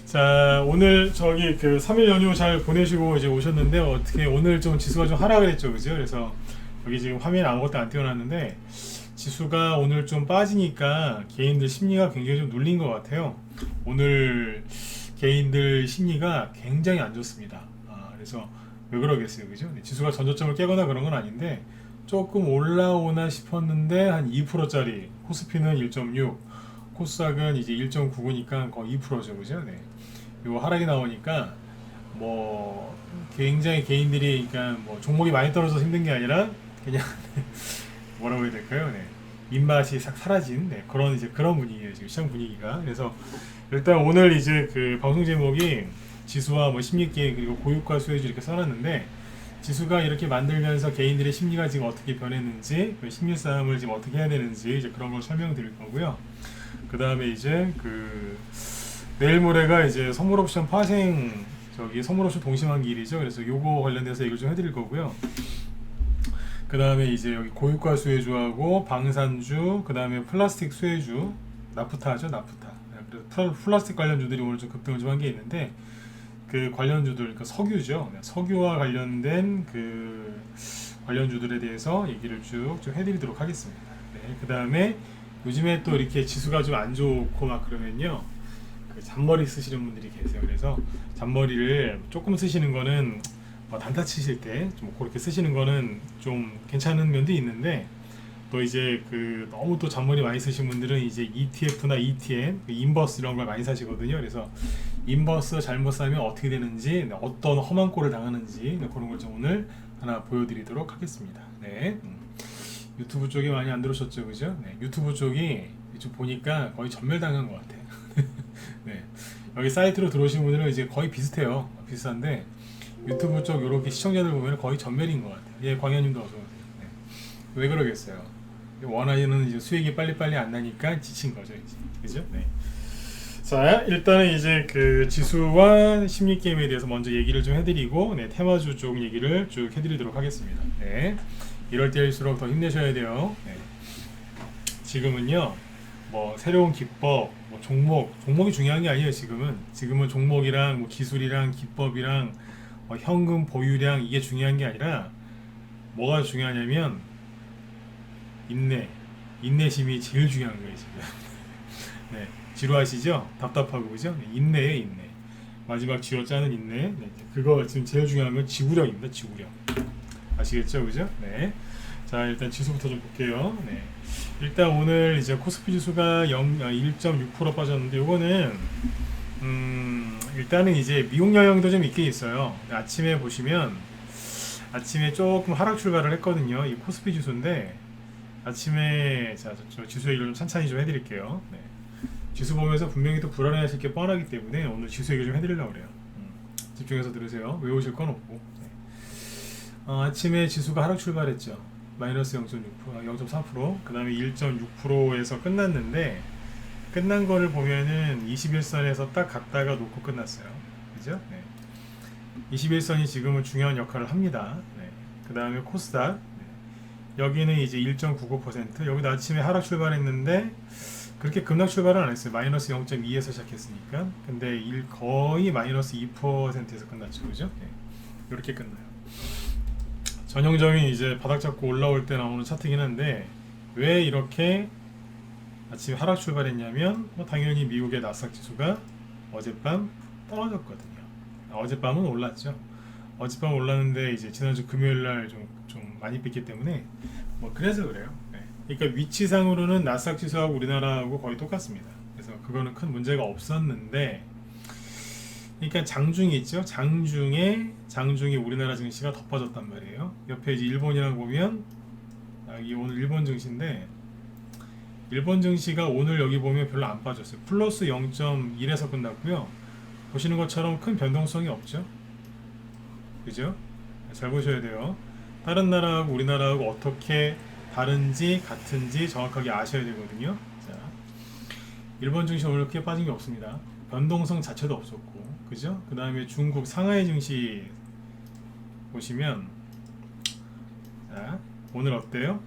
자, 오늘 저기 그 3일 연휴 잘 보내시고 이제 오셨는데 어떻게 오늘 좀 지수가 좀 하락을 했죠, 그죠? 그래서 여기 지금 화면에 아무것도 안 띄워놨는데 지수가 오늘 좀 빠지니까 개인들 심리가 굉장히 좀 눌린 것 같아요. 오늘 개인들 심리가 굉장히 안 좋습니다. 그래서 왜 그러겠어요, 그죠? 네, 지수가 전저점을 깨거나 그런 건 아닌데 조금 올라오나 싶었는데 한 2%짜리 코스피는 1.6, 코스닥은 이제 1.99니까 거의 2%죠, 그죠? 네. 요 하락이 나오니까 뭐 굉장히 개인들이 그러니까 뭐 종목이 많이 떨어져서 힘든 게 아니라 그냥 뭐라고 해야 될까요? 네. 입맛이 싹 사라진 그런 이제 그런 분위기예요, 지금 시장 분위기가. 그래서 일단 오늘 이제 그 방송 제목이 지수와 뭐 심리 게임 그리고 고유가 수혜주 이렇게 써놨는데 지수가 이렇게 만들면서 개인들의 심리가 지금 어떻게 변했는지 그 심리 싸움을 지금 어떻게 해야 되는지 이제 그런 걸 설명드릴 거고요. 그 다음에 이제 그 내일 모레가 이제 선물 옵션 파생 저기 선물 옵션 동시만기일이죠. 그래서 요거 관련돼서 얘기를 좀 해드릴 거고요. 그 다음에 이제 여기 고유가 수혜주하고 방산주, 그 다음에 플라스틱 수혜주, 나프타죠, 나프타. 그래서 플라스틱 관련주들이 오늘 좀 급등을 좀 한 게 있는데 그 관련주들, 그러니까 석유죠. 석유와 관련된 그 관련주들에 대해서 얘기를 쭉 좀 해드리도록 하겠습니다. 네, 그 다음에 요즘에 또 이렇게 지수가 좀 안 좋고 막 그러면요. 그 잔머리 쓰시는 분들이 계세요. 그래서 잔머리를 조금 쓰시는 거는 단타 치실 때 좀 그렇게 쓰시는 거는 좀 괜찮은 면도 있는데 또 이제 그 너무 또 잔머리 많이 쓰신 분들은 이제 ETF나 ETN, 인버스 이런 걸 많이 사시거든요. 그래서 인버스 잘못 사면 어떻게 되는지, 어떤 험한 꼴을 당하는지 그런 걸 좀 오늘 하나 보여드리도록 하겠습니다. 네. 유튜브 쪽이 많이 안 들어오셨죠, 그죠? 네. 유튜브 쪽이 좀 보니까 거의 전멸당한 것 같아요. 네. 여기 사이트로 들어오신 분들은 이제 거의 비슷해요. 비슷한데 유튜브 쪽 이렇게 시청자들 보면 거의 전멸인 것 같아요. 예, 광현님도 어서 오세요. 네. 왜 그러겠어요? 원하는 이제 수익이 빨리빨리 안 나니까 지친 거죠, 이제. 그죠? 네. 자, 일단은 이제 그 지수와 심리 게임에 대해서 먼저 얘기를 좀 해드리고, 네, 테마주 쪽 얘기를 쭉 해드리도록 하겠습니다. 네. 이럴 때일수록 더 힘내셔야 돼요. 네. 지금은요, 뭐 새로운 기법, 뭐 종목이 중요한 게 아니에요. 지금은 종목이랑 뭐 기술이랑 기법이랑 현금 보유량 이게 중요한 게 아니라 뭐가 중요하냐면 인내심이 제일 중요한 거예요, 지금. 네, 지루하시죠? 답답하고 그죠? 네, 인내예요, 인내. 마지막 쥐어짜는 인내. 네, 그거 지금 제일 중요한 건 지구력입니다, 지구력. 아시겠죠, 그죠? 네. 자, 일단 지수부터 좀 볼게요. 네. 일단 오늘 이제 코스피 지수가 1.6% 빠졌는데 요거는 일단은 이제 미국 영향도 좀 있긴 있어요. 아침에 보시면 아침에 조금 하락 출발을 했거든요. 이 코스피 지수인데 아침에 자, 저 지수 얘기를 좀 찬찬히 좀 해드릴게요. 네. 지수 보면서 분명히 또 불안해하실 게 뻔하기 때문에 오늘 지수 얘기 좀 해드리려고 그래요. 집중해서 들으세요. 외우실 건 없고. 네. 아침에 지수가 하락 출발했죠. 마이너스 0.6%, 0.4%, 그 다음에 1.6%에서 끝났는데 끝난 거를 보면은 21선에서 딱 갔다가 놓고 끝났어요. 그죠? 네. 21선이 지금은 중요한 역할을 합니다. 네. 그 다음에 코스닥 여기는 이제 1.99%, 여기도 아침에 하락 출발했는데 그렇게 급락 출발은 안 했어요. 마이너스 0.2에서 시작했으니까. 근데 거의 마이너스 2%에서 끝났죠. 그죠? 네. 이렇게 끝나요. 전형적인 이제 바닥 잡고 올라올 때 나오는 차트긴 한데 왜 이렇게 아침에 하락 출발했냐면 당연히 미국의 나스닥 지수가 어젯밤 떨어졌거든요. 어젯밤은 올랐죠. 어젯밤 올랐는데 이제 지난주 금요일날 좀 많이 뺐기 때문에 뭐 그래서 그래요. 네. 그러니까 위치상으로는 나스닥 지수하고 우리나라하고 거의 똑같습니다. 그래서 그거는 큰 문제가 없었는데 그러니까 장중이 있죠. 장중이 우리나라 증시가 더 빠졌단 말이에요. 옆에 이제 일본이라고 보면 이 오늘 일본 증시인데 일본 증시가 오늘 여기 보면 별로 안 빠졌어요. 플러스 0.1에서 끝났고요. 보시는 것처럼 큰 변동성이 없죠. 그죠? 잘 보셔야 돼요. 다른 나라하고 우리나라하고 어떻게 다른지 같은지 정확하게 아셔야 되거든요. 자, 일본 증시 오늘 크게 빠진 게 없습니다. 변동성 자체도 없었고, 그죠? 그 다음에 중국 상하이 증시 보시면, 자, 오늘 어때요?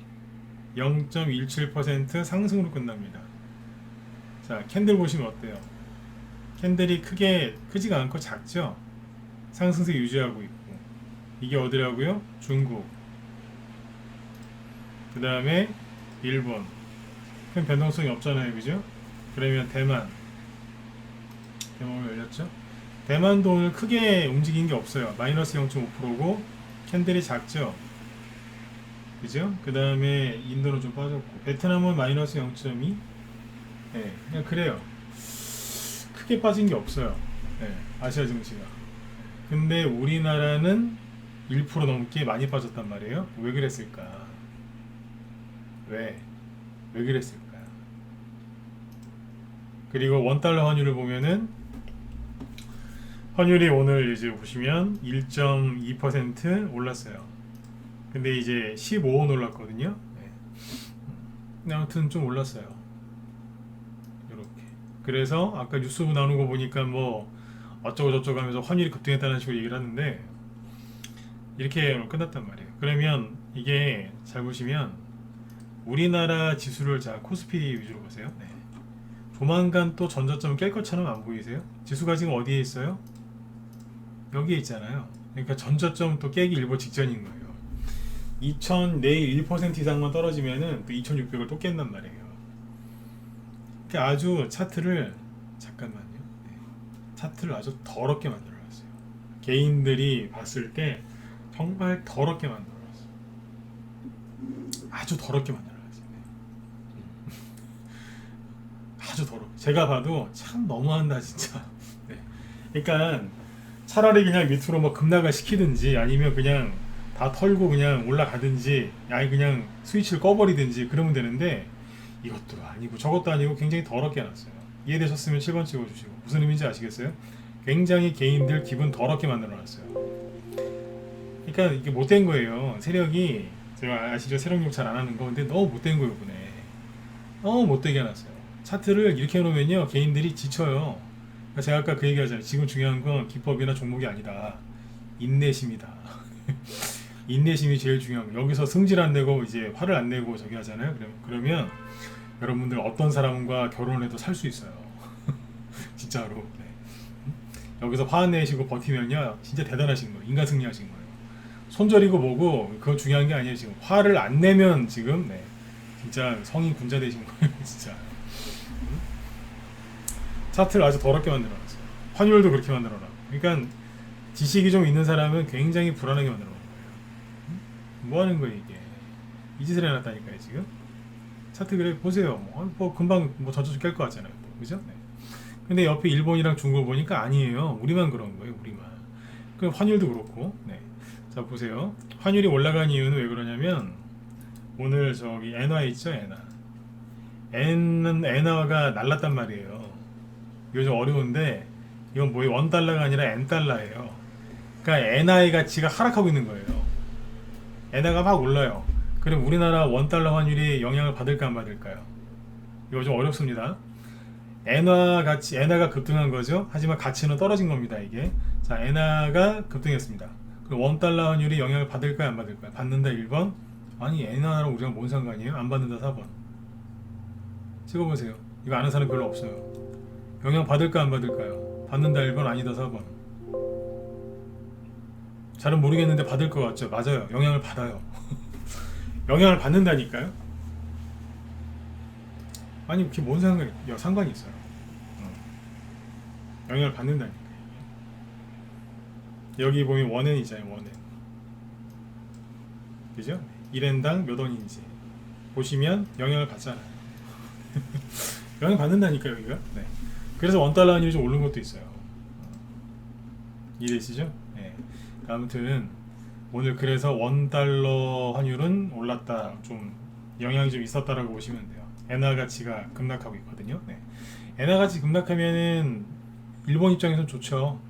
0.17% 상승으로 끝납니다. 자, 캔들 보시면 어때요? 캔들이 크지가 않고 작죠. 상승세 유지하고 있고, 이게 어디라고요? 중국, 그 다음에 일본. 큰 변동성이 없잖아요, 그죠? 그러면 대만 열렸죠? 대만도 오늘 크게 움직인 게 없어요. 마이너스 0.5%고 캔들이 작죠? 그죠? 그 다음에 인도는 좀 빠졌고, 베트남은 마이너스 0.2. 네, 그냥 그래요. 크게 빠진 게 없어요. 네, 아시아 증시가. 근데 우리나라는 1% 넘게 많이 빠졌단 말이에요. 왜 그랬을까? 왜 그랬을까요? 그리고 원달러 환율을 보면은, 환율이 오늘 이제 보시면 1.2% 올랐어요. 근데 이제 15원 올랐거든요. 네. 아무튼 좀 올랐어요. 이렇게. 그래서 아까 뉴스 나오는 거 보니까 뭐 어쩌고 저쩌고 하면서 환율이 급등했다는 식으로 얘기를 하는데, 이렇게 끝났단 말이에요. 그러면 이게 잘 보시면 우리나라 지수를, 자 코스피 위주로 보세요. 네. 조만간 또 전저점 깰 것처럼 안 보이세요? 지수가 지금 어디에 있어요? 여기에 있잖아요. 그러니까 전저점 또 깨기 일보 직전인 거예요. 2000 내일 1% 이상만 떨어지면은 또 2600을 또 깬단 말이에요. 그러니까 아주 차트를, 잠깐만요. 네. 차트를 아주 더럽게 만들어놨어요. 개인들이 봤을 때 정말 더럽게 만들어놨어요. 아주 더럽게 만들어놨어요. 아주 더럽게. 제가 봐도 참 너무한다 진짜. 네. 그러니까 차라리 그냥 밑으로 뭐 급락을 시키든지, 아니면 그냥 다 털고 그냥 올라가든지, 아니 그냥 스위치를 꺼버리든지 그러면 되는데, 이것도 아니고 저것도 아니고 굉장히 더럽게 해놨어요. 이해되셨으면 7번 찍어주시고. 무슨 의미인지 아시겠어요? 굉장히 개인들 기분 더럽게 만들어놨어요. 그러니까 이게 못된 거예요. 세력이, 제가 아시죠? 세력욕 잘 안 하는 거. 근데 너무 못된 거예요, 이번에. 너무 못되게 해놨어요. 차트를 이렇게 해놓으면요, 개인들이 지쳐요. 그러니까 제가 아까 그 얘기 하잖아요. 지금 중요한 건 기법이나 종목이 아니라 인내심이다. 인내심이 제일 중요한 거예요. 여기서 승질 안 내고 이제 화를 안 내고 저기 하잖아요. 그러면 여러분들 어떤 사람과 결혼을 해도 살 수 있어요. 진짜로. 네. 여기서 화 안 내시고 버티면요, 진짜 대단하신 거예요. 인간 승리하신 거예요. 손절이고 뭐고 그건 중요한 게 아니에요. 지금 화를 안 내면 지금, 네, 진짜 성인 군자 되신 거예요. 진짜. 차트를 아주 더럽게 만들어놨어요. 환율도 그렇게 만들어놨고. 그러니까 지식이 좀 있는 사람은 굉장히 불안하게 만들어놓은 거예요. 뭐 하는 거예요 이게? 이 짓을 해놨다니까요 지금. 차트 그래 보세요. 뭐 금방 뭐 전체적 깰 것 같잖아요. 그죠? 네. 근데 옆에 일본이랑 중국 보니까 아니에요. 우리만 그런 거예요. 우리만. 그럼 환율도 그렇고. 네. 자 보세요. 환율이 올라간 이유는 왜 그러냐면, 오늘 저기 엔화 있죠? 엔화가 날랐단 말이에요. 이거 좀 어려운데, 이건 뭐예요? 원달러가 아니라 엔달러예요. 그러니까 엔화의 가치가 하락하고 있는 거예요. 엔화가 막 올라요. 그럼 우리나라 원달러 환율이 영향을 받을까 안 받을까요? 이거 좀 어렵습니다. 엔화가 급등한 거죠. 하지만 가치는 떨어진 겁니다. 이게. 자, 엔화가 급등했습니다. 그럼 원달러 환율이 영향을 받을까요 안 받을까요? 받는다 1번. 아니 엔화랑 우리랑 뭔 상관이에요? 안 받는다 4번. 찍어보세요. 이거 아는 사람 별로 없어요. 영향 받을까 안 받을까요? 받는다 1번, 아니다 4번. 잘은 모르겠는데 받을 것 같죠? 맞아요. 영향을 받아요. 영향을 받는다니까요? 아니 그게 뭔 상관이 있어요. 영향을 받는다니까요. 여기 보면 원엔이잖아요. 원엔. 그죠? 1엔당 몇 원인지 보시면 영향을 받잖아요. 영향 받는다니까요 여기가. 네. 그래서 원달러 환율이 좀 오른 것도 있어요. 이해되시죠? 네. 아무튼 오늘 그래서 원달러 환율은 올랐다, 좀 영향이 좀 있었다라고 보시면 돼요. 엔화 가치가 급락하고 있거든요. 네. 엔화 가치 급락하면은 일본 입장에서는 좋죠.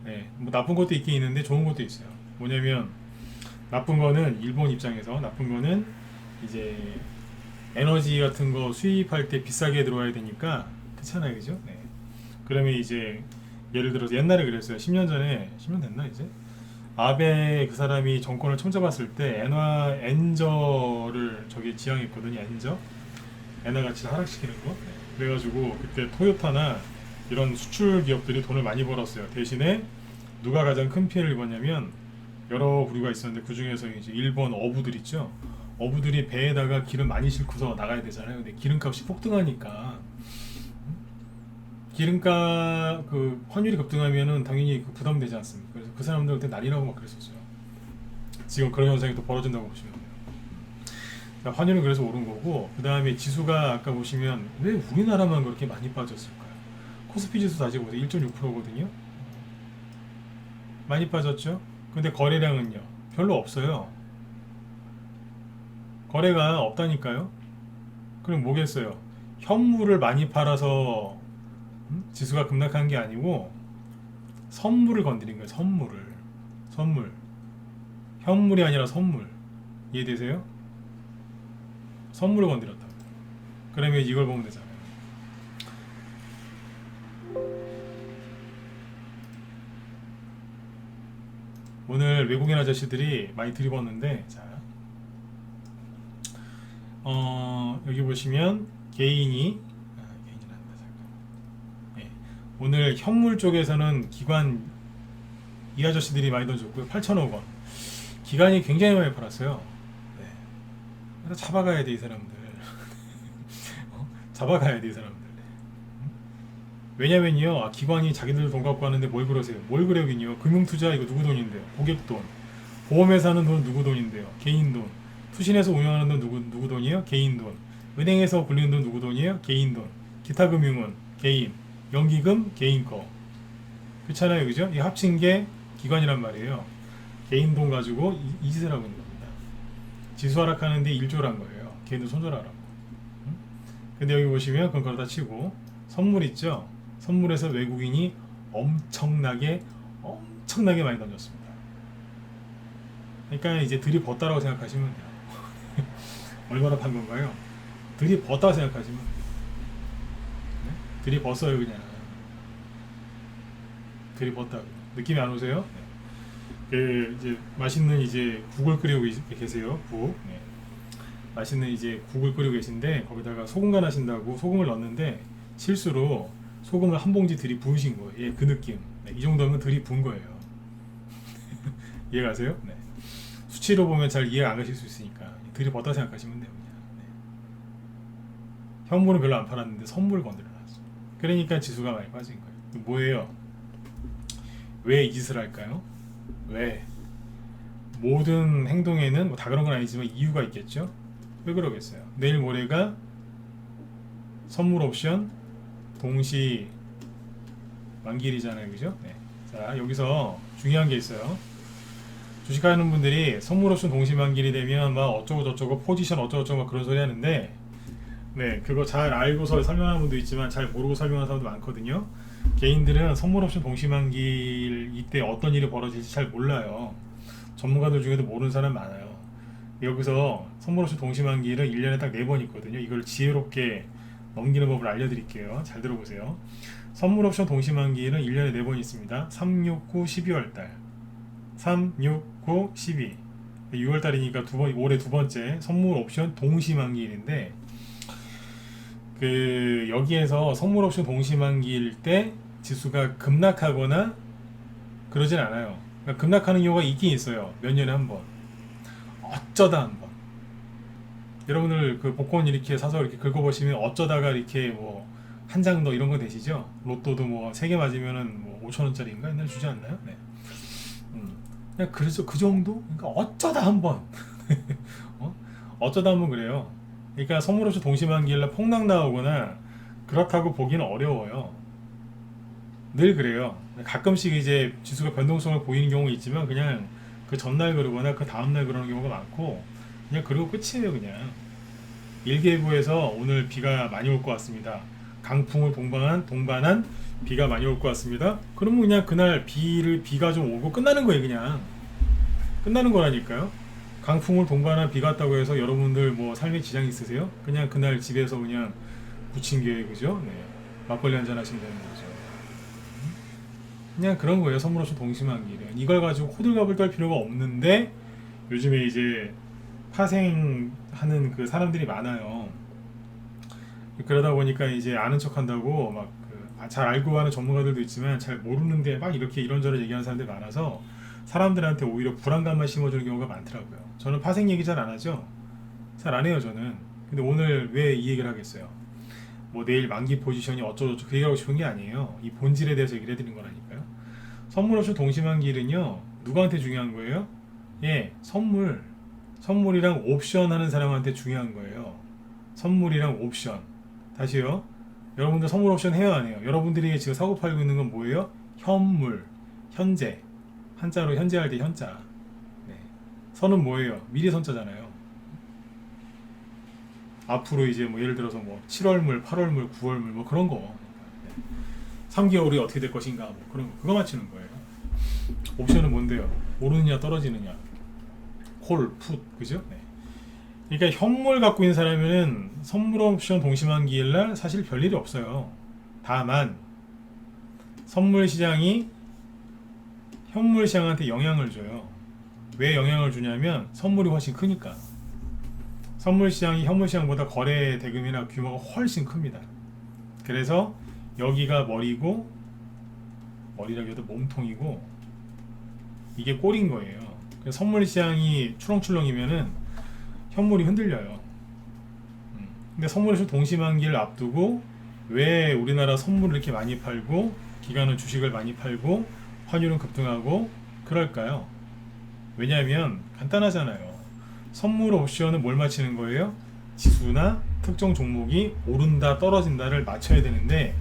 네. 뭐 나쁜 것도 있긴 있는데 좋은 것도 있어요. 뭐냐면, 나쁜 거는 일본 입장에서 나쁜 거는 이제 에너지 같은 거 수입할 때 비싸게 들어와야 되니까 그렇잖아요, 그죠? 네. 그러면 이제 예를 들어서 옛날에 그랬어요. 10년 전에, 10년 됐나 이제? 아베 그 사람이 정권을 처음 잡았을 때 엔저를 저기 지향했거든요. 엔저, 엔화 가치를 하락시키는 거. 네. 그래가지고 그때 토요타나 이런 수출 기업들이 돈을 많이 벌었어요. 대신에 누가 가장 큰 피해를 입었냐면 여러 부류가 있었는데 그 중에서 이제 일본 어부들 있죠. 어부들이 배에다가 기름 많이 싣고서 나가야 되잖아요. 근데 기름값이 폭등하니까 기름값 그 환율이 급등하면은 당연히 그 부담되지 않습니까? 그래서 그 사람들 그때 난리 나고 막 그랬었어요. 지금 그런 현상이 또 벌어진다고 보시면 돼요. 자, 환율은 그래서 오른 거고, 그 다음에 지수가 아까 보시면 왜 우리나라만 그렇게 많이 빠졌을까요? 코스피 지수 다시 보세요. 1.6%거든요. 많이 빠졌죠? 근데 거래량은요? 별로 없어요. 거래가 없다니까요? 그럼 뭐겠어요? 현물을 많이 팔아서 지수가 급락한 게 아니고 선물을 건드린 거예요. 선물. 현물이 아니라 선물. 이해되세요? 선물을 건드렸다. 그러면 이걸 보면 되잖아요. 오늘 외국인 아저씨들이 많이 들이붓는데, 자, 여기 보시면 개인이란다. 잠깐. 네. 오늘 현물 쪽에서는 기관 이 아저씨들이 많이 던졌고요. 8천억 원. 기관이 굉장히 많이 팔았어요. 네. 그래서 잡아가야 돼, 이 사람들. 잡아가야 돼, 이 사람들. 왜냐면요, 기관이 자기들 돈 갖고 하는데 뭘 그러세요? 뭘 그러긴요. 금융투자 이거 누구 돈인데요? 고객 돈. 보험회사는 돈 누구 돈인데요? 개인 돈. 투신에서 운영하는 돈 누구 돈이에요? 개인 돈. 은행에서 굴리는 돈 누구 돈이에요? 개인 돈. 기타 금융은 개인. 연기금 개인 거. 그렇잖아요, 그죠? 이 합친 게 기관이란 말이에요. 개인 돈 가지고 이 짓을 하고 있는 겁니다. 지수 하락하는데 일조란 거예요. 개인도 손절하라고. 근데 여기 보시면 그건 그러다 치고 선물 있죠? 선물에서 외국인이 엄청나게 많이 던졌습니다. 그러니까 이제 들이벗다라고 생각하시면 돼요. 얼마나 판 건가요? 들이벗다 생각하시면 돼요. 네? 들이벗어요, 그냥. 들이벗다. 느낌이 안 오세요? 네. 그 이제 맛있는 이제 국을 끓이고 계세요. 국. 네. 맛있는 이제 국을 끓이고 계신데 거기다가 소금 간하신다고 소금을 넣었는데 실수로 소금을 한 봉지 들이부으신 거예요. 예, 그 느낌. 네, 이 정도면 들이부은 거예요. 이해가세요? 네. 수치로 보면 잘 이해 안 가실 수 있으니까 들이벗다 생각하시면 돼요. 그냥. 네. 현물은 별로 안 팔았는데 선물을 건드려놨어. 그러니까 지수가 많이 빠진 거예요. 뭐예요? 왜 이 짓을 할까요? 왜? 모든 행동에는 뭐 다 그런 건 아니지만 이유가 있겠죠? 왜 그러겠어요? 내일 모레가 선물 옵션 동시 만기일이잖아요, 그죠? 네. 자, 여기서 중요한 게 있어요. 주식하는 분들이 선물 옵션 동시 만기일이 되면 막 어쩌고 저쩌고 포지션 어쩌고 저쩌고 막 그런 소리 하는데, 네, 그거 잘 알고서 설명하는 분도 있지만 잘 모르고 설명하는 사람도 많거든요. 개인들은 선물 옵션 동시 만기일 이때 어떤 일이 벌어질지 잘 몰라요. 전문가들 중에도 모르는 사람 많아요. 여기서 선물 옵션 동시 만기일은 1년에 딱 4번 있거든요. 이걸 지혜롭게 넘기는 법을 알려드릴게요. 잘 들어보세요. 선물 옵션 동시 만기일은 1년에 4번 있습니다. 3, 6, 9, 12월달. 3, 6, 9, 12. 6월달이니까 올해 두 번째 선물 옵션 동시 만기일인데, 그 여기에서 선물 옵션 동시 만기일 때 지수가 급락하거나 그러진 않아요. 그러니까 급락하는 경우가 있긴 있어요. 몇 년에 한 번. 어쩌다 한 번. 여러분들 그 복권 이렇게 사서 이렇게 긁어보시면 어쩌다가 이렇게 뭐 한 장 더 이런 거 되시죠? 로또도 뭐 3개 맞으면은 뭐 5,000원짜리인가 옛날에 주지 않나요? 네. 그냥 그래서 그 정도? 그러니까 어쩌다 한 번. 어쩌다 한 번 그래요. 그러니까 선물 옵션 동시 만기일날 폭락 나오거나 그렇다고 보기는 어려워요. 늘 그래요. 가끔씩 이제 지수가 변동성을 보이는 경우가 있지만 그냥 그 전날 그러거나 그 다음날 그러는 경우가 많고 그냥 그러고 끝이에요. 그냥 일기예보에서 오늘 비가 많이 올 것 같습니다. 강풍을 동반한 비가 많이 올 것 같습니다. 그러면 그냥 그날 비가 좀 오고 끝나는 거예요. 그냥 끝나는 거라니까요. 강풍을 동반한 비가 왔다고 해서 여러분들 뭐 삶에 지장이 있으세요? 그냥 그날 집에서 그냥 부침개 그죠? 네. 막걸리 한잔 하시면 되는 거죠. 그냥 그런 거예요. 선물 옵션 동시 만기일은. 이걸 가지고 호들갑을 떨 필요가 없는데 요즘에 이제 파생하는 그 사람들이 많아요. 그러다 보니까 이제 아는 척 한다고 막 그 잘 알고 하는 전문가들도 있지만 잘 모르는데 막 이렇게 이런저런 얘기하는 사람들이 많아서 사람들한테 오히려 불안감만 심어주는 경우가 많더라고요. 저는 파생 얘기 잘 안 하죠. 잘 안 해요 저는. 근데 오늘 왜 이 얘기를 하겠어요? 뭐 내일 만기 포지션이 어쩌고저쩌고 그 얘기하고 싶은 게 아니에요. 이 본질에 대해서 얘기를 해드리는 거라니까요. 선물 옵션 동시만기일은요 누구한테 중요한 거예요? 예, 선물이랑 옵션 하는 사람한테 중요한 거예요. 선물이랑 옵션. 다시요. 여러분들 선물 옵션 해요 안 해요? 여러분들이 지금 사고 팔고 있는 건 뭐예요? 현물, 현재. 한자로 현재할 때 현자. 네. 선은 뭐예요? 미래 선자잖아요. 앞으로 이제 뭐 예를 들어서 뭐 7월물, 8월물, 9월물 뭐 그런 거. 네. 3개월이 어떻게 될 것인가 뭐 그런 거. 그거 맞추는 거예요. 옵션은 뭔데요? 오르느냐 떨어지느냐. 콜, 풋, 그죠? 네. 그러니까 현물 갖고 있는 사람은 선물 옵션 동시만기일날 사실 별일이 없어요. 다만 선물 시장이 현물 시장한테 영향을 줘요. 왜 영향을 주냐면 선물이 훨씬 크니까. 선물 시장이 현물 시장보다 거래 대금이나 규모가 훨씬 큽니다. 그래서 여기가 머리라기보다 몸통이고 이게 꼴인 거예요. 그래서 선물 시장이 추렁추렁이면은 현물이 흔들려요. 근데 선물에서 동시만기를 앞두고 왜 우리나라 선물을 이렇게 많이 팔고 기관은 주식을 많이 팔고 환율은 급등하고 그럴까요? 왜냐하면 간단하잖아요. 선물 옵션은 뭘 맞히는 거예요? 지수나 특정 종목이 오른다 떨어진다를 맞춰야 되는데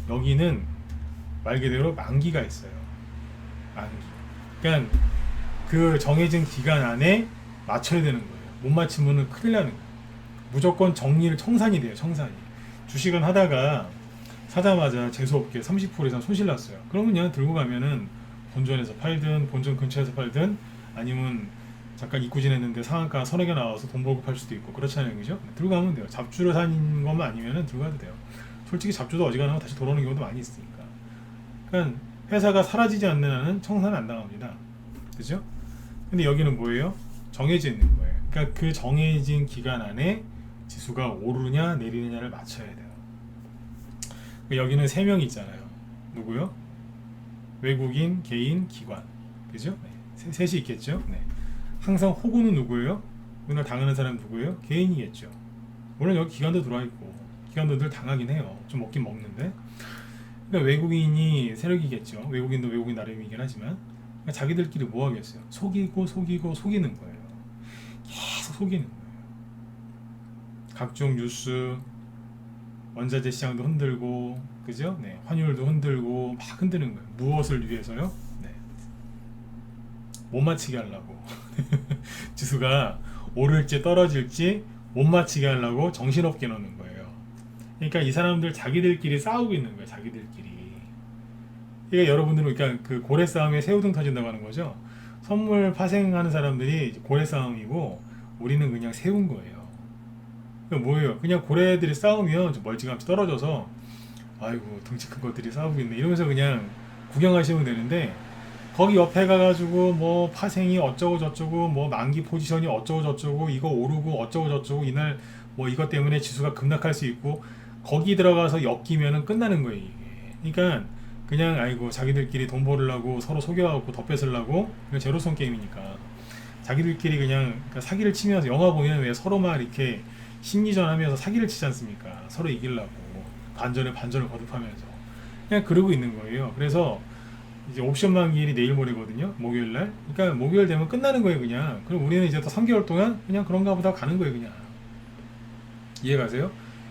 여기는 말 그대로 만기가 있어요. 만기. 그러니까 그 정해진 기간 안에 맞춰야 되는 거예요. 못 맞추면 큰일 나는 거예요. 무조건 청산이 돼요. 청산이. 주식은 하다가 사자마자 재수없게 30% 이상 손실 났어요. 그러면 그냥 들고 가면은 본전에서 팔든 본전 근처에서 팔든 아니면 잠깐 잊고 지냈는데 상한가 서너 개 나와서 돈 벌고 팔 수도 있고 그렇잖아요. 그죠? 들고 가면 돼요. 잡주로 산 것만 아니면은 들고 가도 돼요. 솔직히 잡주도 어지간하면 다시 돌아오는 경우도 많이 있으니까. 그러니까 회사가 사라지지 않는 한은 청산은 안 당합니다. 그죠? 근데 여기는 뭐예요? 정해져 있는 거예요. 그러니까 그 정해진 기간 안에 지수가 오르냐 내리느냐를 맞춰야 돼요. 여기는 3명이 있잖아요. 누구요? 외국인, 개인, 기관. 그죠? 네. 셋이 있겠죠? 네. 항상 호구는 누구예요? 맨날 당하는 사람 누구예요? 개인이겠죠. 물론 여기 기관도 들어와 있고 기관도 늘 당하긴 해요. 좀 먹긴 먹는데. 그러니까 외국인이 세력이겠죠. 외국인도 외국인 나름이긴 하지만 그러니까 자기들끼리 뭐 하겠어요? 속이고 속이는 거예요. 계속 속이는 거예요. 각종 뉴스, 원자재 시장도 흔들고, 그죠? 네, 환율도 흔들고 막 흔드는 거예요. 무엇을 위해서요? 네, 못 맞히게 하려고. 지수가 오를지 떨어질지 못 맞히게 하려고 정신없게 넣는 거예요. 그러니까 이 사람들 자기들끼리 싸우고 있는 거예요. 자기들끼리. 그러니까 여러분들은 그러니까 그 고래 싸움에 새우등 터진다고 하는 거죠. 선물 파생하는 사람들이 고래 싸움이고 우리는 그냥 새우인 거예요. 그러니까 뭐예요? 그냥 고래들이 싸우면 멀찌감치 떨어져서 아이고 덩치 큰 것들이 싸우고 있네 이러면서 그냥 구경하시면 되는데 거기 옆에 가가지고 뭐 파생이 어쩌고 저쩌고 뭐 만기 포지션이 어쩌고 저쩌고 이거 오르고 어쩌고 저쩌고 이날 뭐 이것 때문에 지수가 급락할 수 있고 거기 들어가서 엮이면은 끝나는 거예요 이게. 그러니까 그냥 아이고 자기들끼리 돈 벌으려고 서로 속여갖고 더 뺏으려고 그냥 제로섬 게임이니까 자기들끼리 그냥 그러니까 사기를 치면서 영화 보면 왜 서로 막 이렇게 심리전 하면서 사기를 치지 않습니까? 서로 이기려고 반전을 거듭하면서 그냥 그러고 있는 거예요. 그래서 이제 옵션 만기일이 내일 모레거든요. 목요일날. 그러니까 목요일 되면 끝나는 거예요 그냥. 그럼 우리는 이제 또 3개월 동안 그냥 그런가 보다 가는 거예요 그냥. 이해가세요?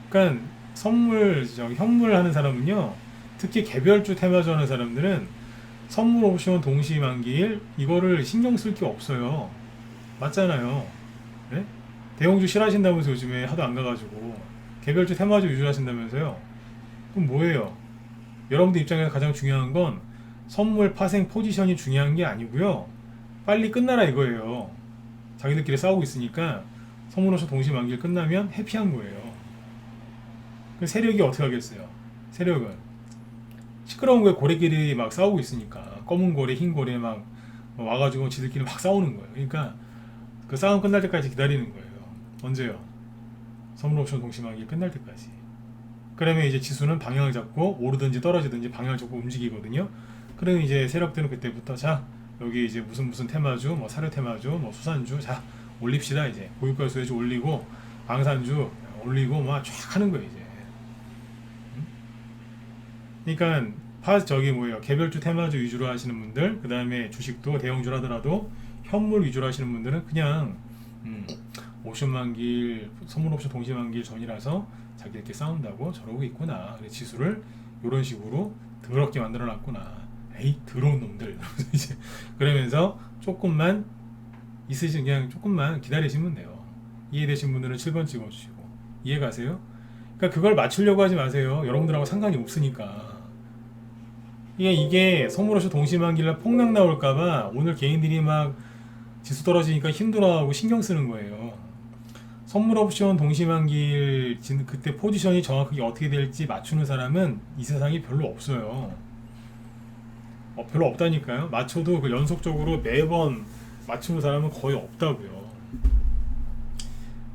그러니까 현물 하는 사람은요 특히 개별주 테마주 하는 사람들은 선물 옵션 동시 만기일 이거를 신경 쓸 게 없어요. 맞잖아요. 네? 대형주 싫어하신다면서 요즘에 하도 안 가가지고 개별주 테마주 위주로 하신다면서요. 그럼 뭐예요? 여러분들 입장에서 가장 중요한 건 선물 파생 포지션이 중요한 게 아니고요. 빨리 끝나라 이거예요. 자기들끼리 싸우고 있으니까 선물 옵션 동시 만기일 끝나면 해피한 거예요. 그 세력이 어떻게 하겠어요? 세력은 시끄러운 거에 고래끼리 막 싸우고 있으니까 검은 고래, 흰 고래 막 와가지고 지들끼리 막 싸우는 거예요. 그러니까 그 싸움 끝날 때까지 기다리는 거예요. 언제요? 선물 옵션 동시 만기일 끝날 때까지. 그러면 이제 지수는 방향을 잡고 오르든지 떨어지든지 방향을 잡고 움직이거든요. 그러면 이제 세력들은 그때부터 자 여기 이제 무슨 테마주, 뭐 사료 테마주, 뭐 수산주 자 올립시다 이제 고유가 수혜주 올리고 방산주 올리고 막 쫙 하는 거예요 이제. 그러니까 저기 뭐예요 개별주 테마주 위주로 하시는 분들 그 다음에 주식도 대형주를 하더라도 현물 위주로 하시는 분들은 그냥 옵션만길 선물옵션 동시만길 전이라서 자기들끼리 싸운다고 저러고 있구나. 그래 지수를 이런 식으로 더럽게 만들어 놨구나. 에이 더러운 놈들. 이제 그러면서 조금만 있으신 그냥 조금만 기다리시면 돼요. 이해되신 분들은 7번 찍어주시고 이해가세요? 그러니까 그걸 맞추려고 하지 마세요. 여러분들하고 상관이 없으니까. 이게 선물옵션 동시만길날 폭락 나올까봐 오늘 개인들이 막 지수 떨어지니까 힘들어하고 신경 쓰는 거예요. 선물옵션 동시만길 그때 포지션이 정확하게 어떻게 될지 맞추는 사람은 이 세상에 별로 없어요. 별로 없다니까요. 맞춰도 그 연속적으로 매번 맞추는 사람은 거의 없다고요.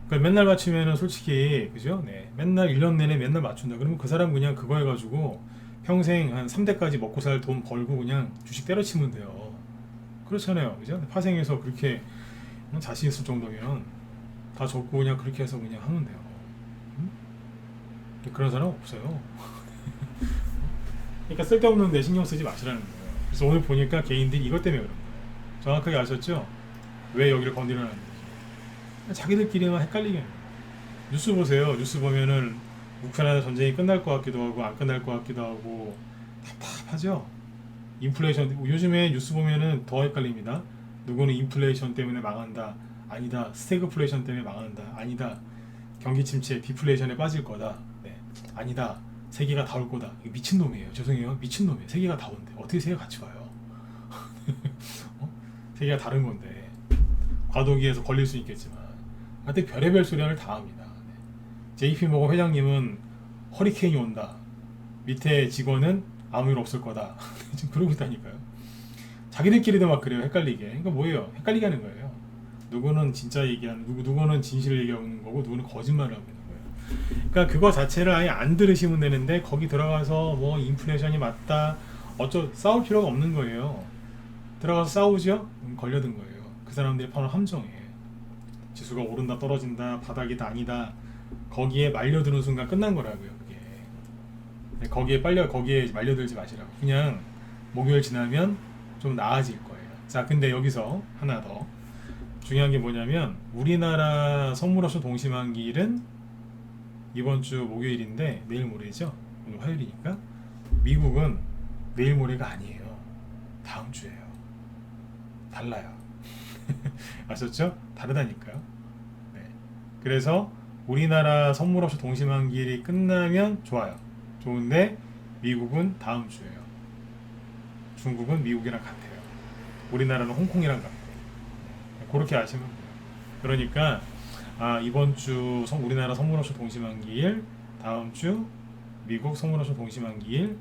그러니까 맨날 맞추면은 솔직히 그죠? 네. 맨날 1년 내내 맨날 맞춘다. 그러면 그 사람 그냥 그거 해가지고 평생 한 3대까지 먹고 살 돈 벌고 그냥 주식 때려치면 돼요. 그렇잖아요. 그죠? 파생해서 그렇게 자신 있을 정도면 다 적고 그냥 그렇게 해서 그냥 하면 돼요. 그런 사람 없어요. 그러니까 쓸데없는 데 신경 쓰지 마시라는 거예요. 그래서 오늘 보니까 개인들이 이것 때문에 그런 거예요. 정확하게 아셨죠? 왜 여기를 건드려놨는지. 자기들끼리만 헷갈리게 해요. 뉴스 보세요. 뉴스 보면은 우크라이나 전쟁이 끝날 것 같기도 하고 안 끝날 것 같기도 하고 답답하죠. 인플레이션 요즘에 뉴스 보면은 더 헷갈립니다. 누구는 인플레이션 때문에 망한다. 아니다. 스태그플레이션 때문에 망한다. 아니다. 경기 침체 디플레이션에 빠질 거다. 네. 아니다. 세계가 다 올 거다. 미친놈이에요. 죄송해요. 미친놈이에요. 세계가 다 온대. 어떻게 세계가 같이 와요? 세계가 다른 건데 과도기에서 걸릴 수 있겠지만 하여튼 별의별 소리를 다 합니다. 네. JP모건 회장님은 허리케인이 온다. 밑에 직원은 아무 일 없을 거다. 지금 그러고 있다니까요. 자기들끼리도 막 그래요. 헷갈리게. 그러니까 뭐예요? 헷갈리게 하는 거예요. 누구는 진짜 얘기하는 누구는 진실을 얘기하는 거고 누구는 거짓말을 하고 있는 거예요. 그러니까 그거 자체를 아예 안 들으시면 되는데 거기 들어가서 뭐 인플레이션이 맞다 싸울 필요가 없는 거예요. 들어가서 싸우죠? 걸려든 거예요. 그 사람들이 파는 함정이에요. 지수가 오른다 떨어진다 바닥이다 아니다 거기에 말려드는 순간 끝난 거라고요. 그게 거기에 말려들지 마시라고. 그냥 목요일 지나면 좀 나아질 거예요. 자 근데 여기서 하나 더 중요한 게 뭐냐면 우리나라 선물옵션 동시만기일은 이번 주 목요일인데 내일 모레죠. 오늘 화요일이니까. 미국은 내일 모레가 아니에요. 다음 주예요. 달라요. 아셨죠? 다르다니까요. 네. 그래서 우리나라 선물옵션 동시만기일이 끝나면 좋아요. 좋은데 미국은 다음 주예요. 중국은 미국이랑 같아요. 우리나라는 홍콩이랑 같고. 그렇게 아시면 돼요. 그러니까 이번 주 우리나라 선물옵션 동시만기일, 다음 주 미국 선물옵션 동시만기일.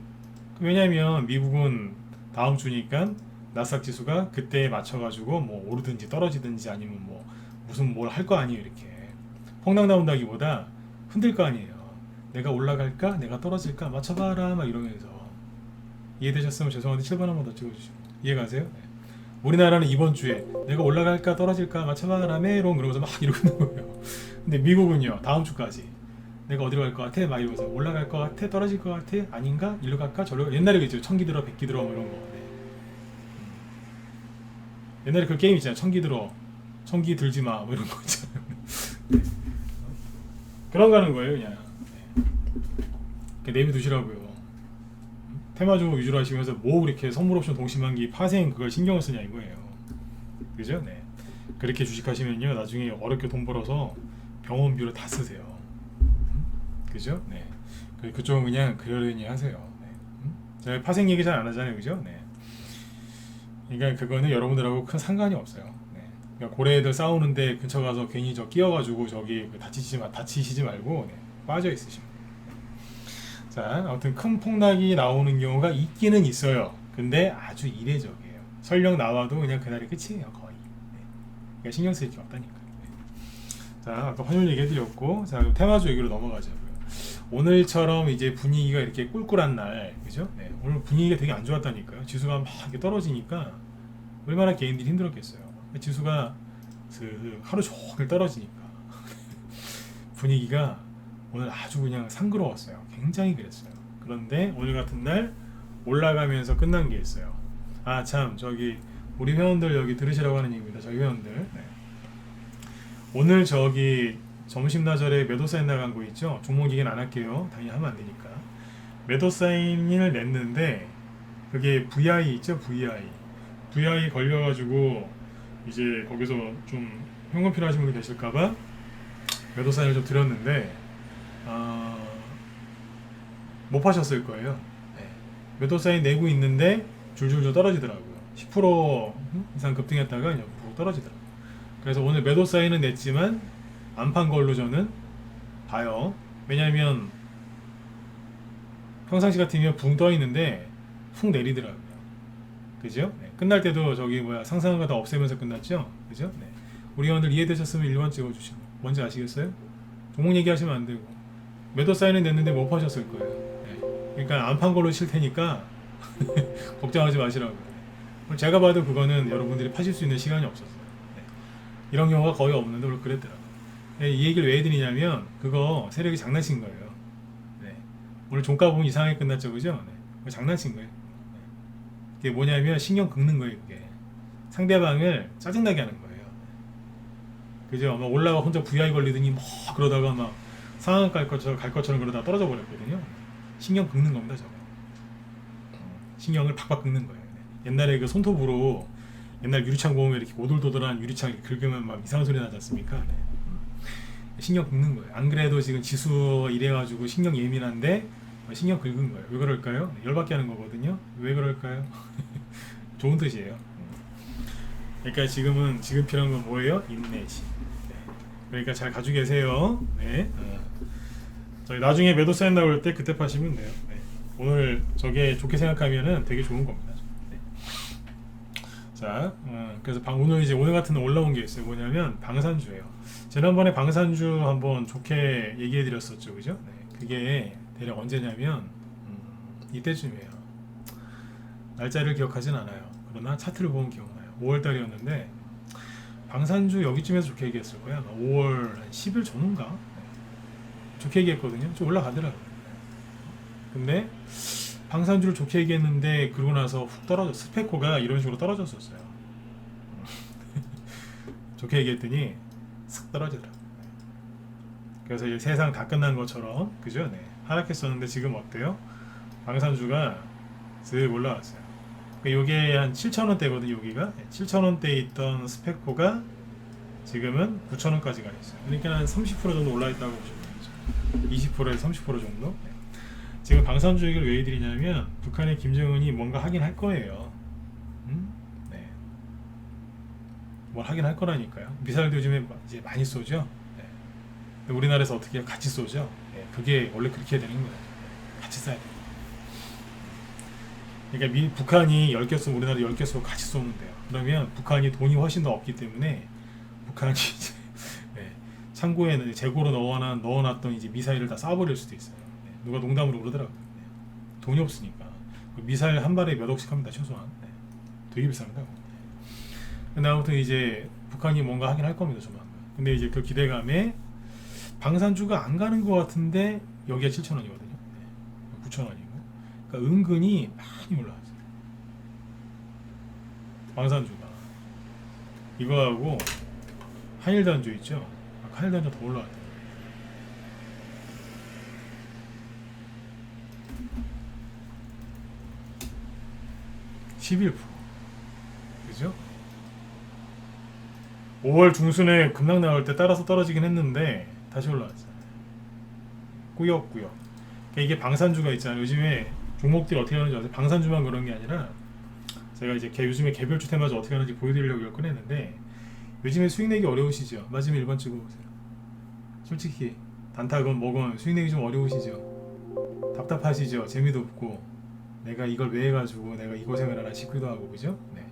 왜냐면 미국은 다음 주니까 나스닥 지수가 그때에 맞춰가지고 뭐 오르든지 떨어지든지 아니면 뭐 무슨 뭘 할 거 아니에요. 이렇게 폭락 나온다기보다 흔들 거 아니에요. 내가 올라갈까 내가 떨어질까 맞춰봐라 막 이러면서. 이해되셨으면 죄송한데 7번 한번 더 찍어주시고. 이해가세요? 네. 우리나라는 이번 주에 내가 올라갈까 떨어질까 맞춰봐라 메롱 그러면서 막 이러고 있는 거예요. 근데 미국은요 다음 주까지 내가 어디로 갈 것 같아 막 이러면서 올라갈 것 같아 떨어질 것 같아 아닌가 일로 갈까 저로 옛날에 그죠 천기 들어 백기 들어 뭐 이런 거. 네. 옛날에 그 게임 있잖아요. 천기 들어 천기 들지 마 뭐 이런 거 있잖아요. 네. 그런 거 하는 거예요 그냥. 네. 내비두시라고요. 테마주 위주로 하시면서 뭐 그렇게 선물옵션 동시만기 파생 그걸 신경을 쓰냐 이거예요. 그죠? 네. 그렇게 주식하시면요 나중에 어렵게 돈 벌어서 병원비로 다 쓰세요. 그죠? 네. 그쪽은 그냥 그러려니 하세요. 네. 제가 파생 얘기 잘 안 하잖아요. 그죠? 네. 그러니까 그거는 여러분들하고 큰 상관이 없어요. 네. 그러니까 고래애들 싸우는데 근처 가서 괜히 끼어가지고 저기 다치시지 말고 네. 빠져 있으시면. 자, 아무튼 큰 폭락이 나오는 경우가 있기는 있어요. 근데 아주 이례적이에요. 설령 나와도 그냥 그날이 끝이에요, 거의. 네. 그러니까 신경 쓸 게 없다니까. 네. 자, 아까 환율 얘기해드렸고, 자, 그럼 테마주 얘기로 넘어가자고요. 오늘처럼 이제 분위기가 이렇게 꿀꿀한 날, 그죠? 네, 오늘 분위기가 되게 안 좋았다니까요. 지수가 막 이렇게 떨어지니까 얼마나 개인들이 힘들었겠어요. 지수가 하루 종일 떨어지니까 분위기가 오늘 아주 그냥 상그러웠어요. 굉장히 그랬어요. 그런데 오늘 같은 날 올라가면서 끝난 게 있어요. 아, 참, 저기 우리 회원들 여기 들으시라고 하는 얘기입니다. 저희 회원들. 네. 오늘 저기 점심나절에 매도사인 나간 거 있죠? 종목 얘기는 안 할게요. 당연히 하면 안 되니까. 매도사인을 냈는데 그게 VI 있죠? VI 걸려가지고 이제 거기서 좀 현금 필요하신 분이 계실까봐 매도사인을 좀 드렸는데 못 파셨을 거예요. 네. 매도사인 내고 있는데 줄줄줄 떨어지더라고요. 10% 이상 급등했다가 0% 떨어지더라고요. 그래서 오늘 매도사인은 냈지만 안 판 걸로 저는 봐요. 왜냐면 평상시 같으면 붕 떠 있는데 훅 내리더라고요. 그죠? 네. 끝날 때도 저기 상상한 거 다 없애면서 끝났죠? 그죠? 네. 우리 회원들 이해되셨으면 1번 찍어주시고. 뭔지 아시겠어요? 종목 얘기하시면 안 되고. 매도 사인은 냈는데 못 파셨을 거예요. 네. 그러니까 안 판 걸로 칠 테니까 걱정하지 마시라고요. 제가 봐도 그거는 여러분들이 파실 수 있는 시간이 없었어요. 네. 이런 경우가 거의 없는데 오늘 그랬더라고요. 네, 이 얘기를 왜 해드리냐면 그거 세력이 장난친 거예요. 네. 오늘 종가 보면 이상하게 끝났죠, 그죠? 네. 장난친 거예요. 네. 그게 뭐냐면 신경 긁는 거예요. 그게 상대방을 짜증나게 하는 거예요. 그죠? 막 올라가 혼자 VI 걸리더니 막 그러다가 막 상한 갈 것처럼 그러다 떨어져 버렸거든요. 신경 긁는 겁니다, 저거. 신경을 박박 긁는 거예요. 네. 옛날에 그 손톱으로 옛날 유리창 보면 이렇게 오돌도돌한 유리창 긁으면 막 이상한 소리 나지 않습니까? 네. 신경 긁는 거예요. 안 그래도 지금 지수 이래가지고 신경 예민한데 신경 긁은 거예요. 왜 그럴까요? 열받게 하는 거거든요. 왜 그럴까요? 좋은 뜻이에요. 그러니까 지금 필요한 건 뭐예요? 인내심. 네. 그러니까 잘 가지고 계세요. 네. 저희 나중에 매도 사인 나올 때 그때 파시면 돼요. 네. 오늘 저게 좋게 생각하면은 되게 좋은 겁니다. 네. 자, 그래서 오늘 이제 오늘 같은 날 올라온 게 있어요. 뭐냐면 방산주예요. 지난번에 방산주 한번 좋게 얘기해 드렸었죠, 그죠? 네. 그게 대략 언제냐면 이때쯤이에요. 날짜를 기억하진 않아요. 그러나 차트를 보면 기억나요. 5월달이었는데 방산주 여기쯤에서 좋게 얘기했을 거야. 5월 한 10일 전인가? 네. 좋게 얘기했거든요. 좀 올라가더라고요. 근데 방산주를 좋게 얘기했는데 그러고 나서 훅 떨어졌어. 스페코가 이런 식으로 떨어졌었어요. 좋게 얘기했더니 싹 떨어지더라고요. 그래서 이제 세상 다 끝난 것처럼, 그죠? 네. 하락했었는데 지금 어때요? 방산주가 슥 올라왔어요. 요게 한 7,000원대거든요. 여기가 7,000원대에 있던 스페코가 지금은 9,000원까지 가 있어요. 그러니까 한 30% 정도 올라있다고 보시면 되죠. 20%에서 30% 정도. 네. 지금 방산주 얘기를 왜 해드리냐면 북한의 김정은이 뭔가 하긴 할 거예요. 네. 뭘 하긴 할 거라니까요. 미사일도 요즘에 이제 많이 쏘죠. 네. 우리나라에서 어떻게 같이 쏘죠. 네. 그게 원래 그렇게 되는 거예요. 같이 쏴야 돼요. 그러니까 북한이 10개 쏘면 우리나라 10개 쏘고 같이 쏘면 돼요. 그러면 북한이 돈이 훨씬 더 없기 때문에 북한이 이제 네, 창고에는 재고로 넣어놨던 이제 미사일을 다 쏴버릴 수도 있어요. 네, 누가 농담으로 그러더라고요. 네, 돈이 없으니까 미사일 한 발에 몇 억씩 합니다. 최소한. 네, 되게 비쌉니다. 네. 근데 아무튼 이제 북한이 뭔가 하긴 할 겁니다. 조만간. 근데 이제 그 기대감에 방산주가 안 가는 것 같은데 여기가 7,000원이거든요. 네, 9,000원이고. 그러니까 은근히 많이 올라왔어요. 방산주가 이거하고 한일단주 있죠. 한일단주 더 올라왔대요. 11%. 그죠? 5월 중순에 급락 나올 때 따라서 떨어지긴 했는데 다시 올라왔어요. 꾸역꾸역. 그러니까 이게 방산주가 있잖아요. 요즘에 종목들이 어떻게 하는지 아세요? 방산주만 그런 게 아니라 제가 이제 요즘에 개별주 테마주 어떻게 하는지 보여드리려고 이걸 꺼냈는데 요즘에 수익 내기 어려우시죠? 맞으면 1번 찍어보세요. 솔직히 단타건 뭐건 수익 내기 좀 어려우시죠? 답답하시죠? 재미도 없고 내가 이걸 왜 해가지고 내가 이 고생을 하나 싶기도 하고, 그죠? 네.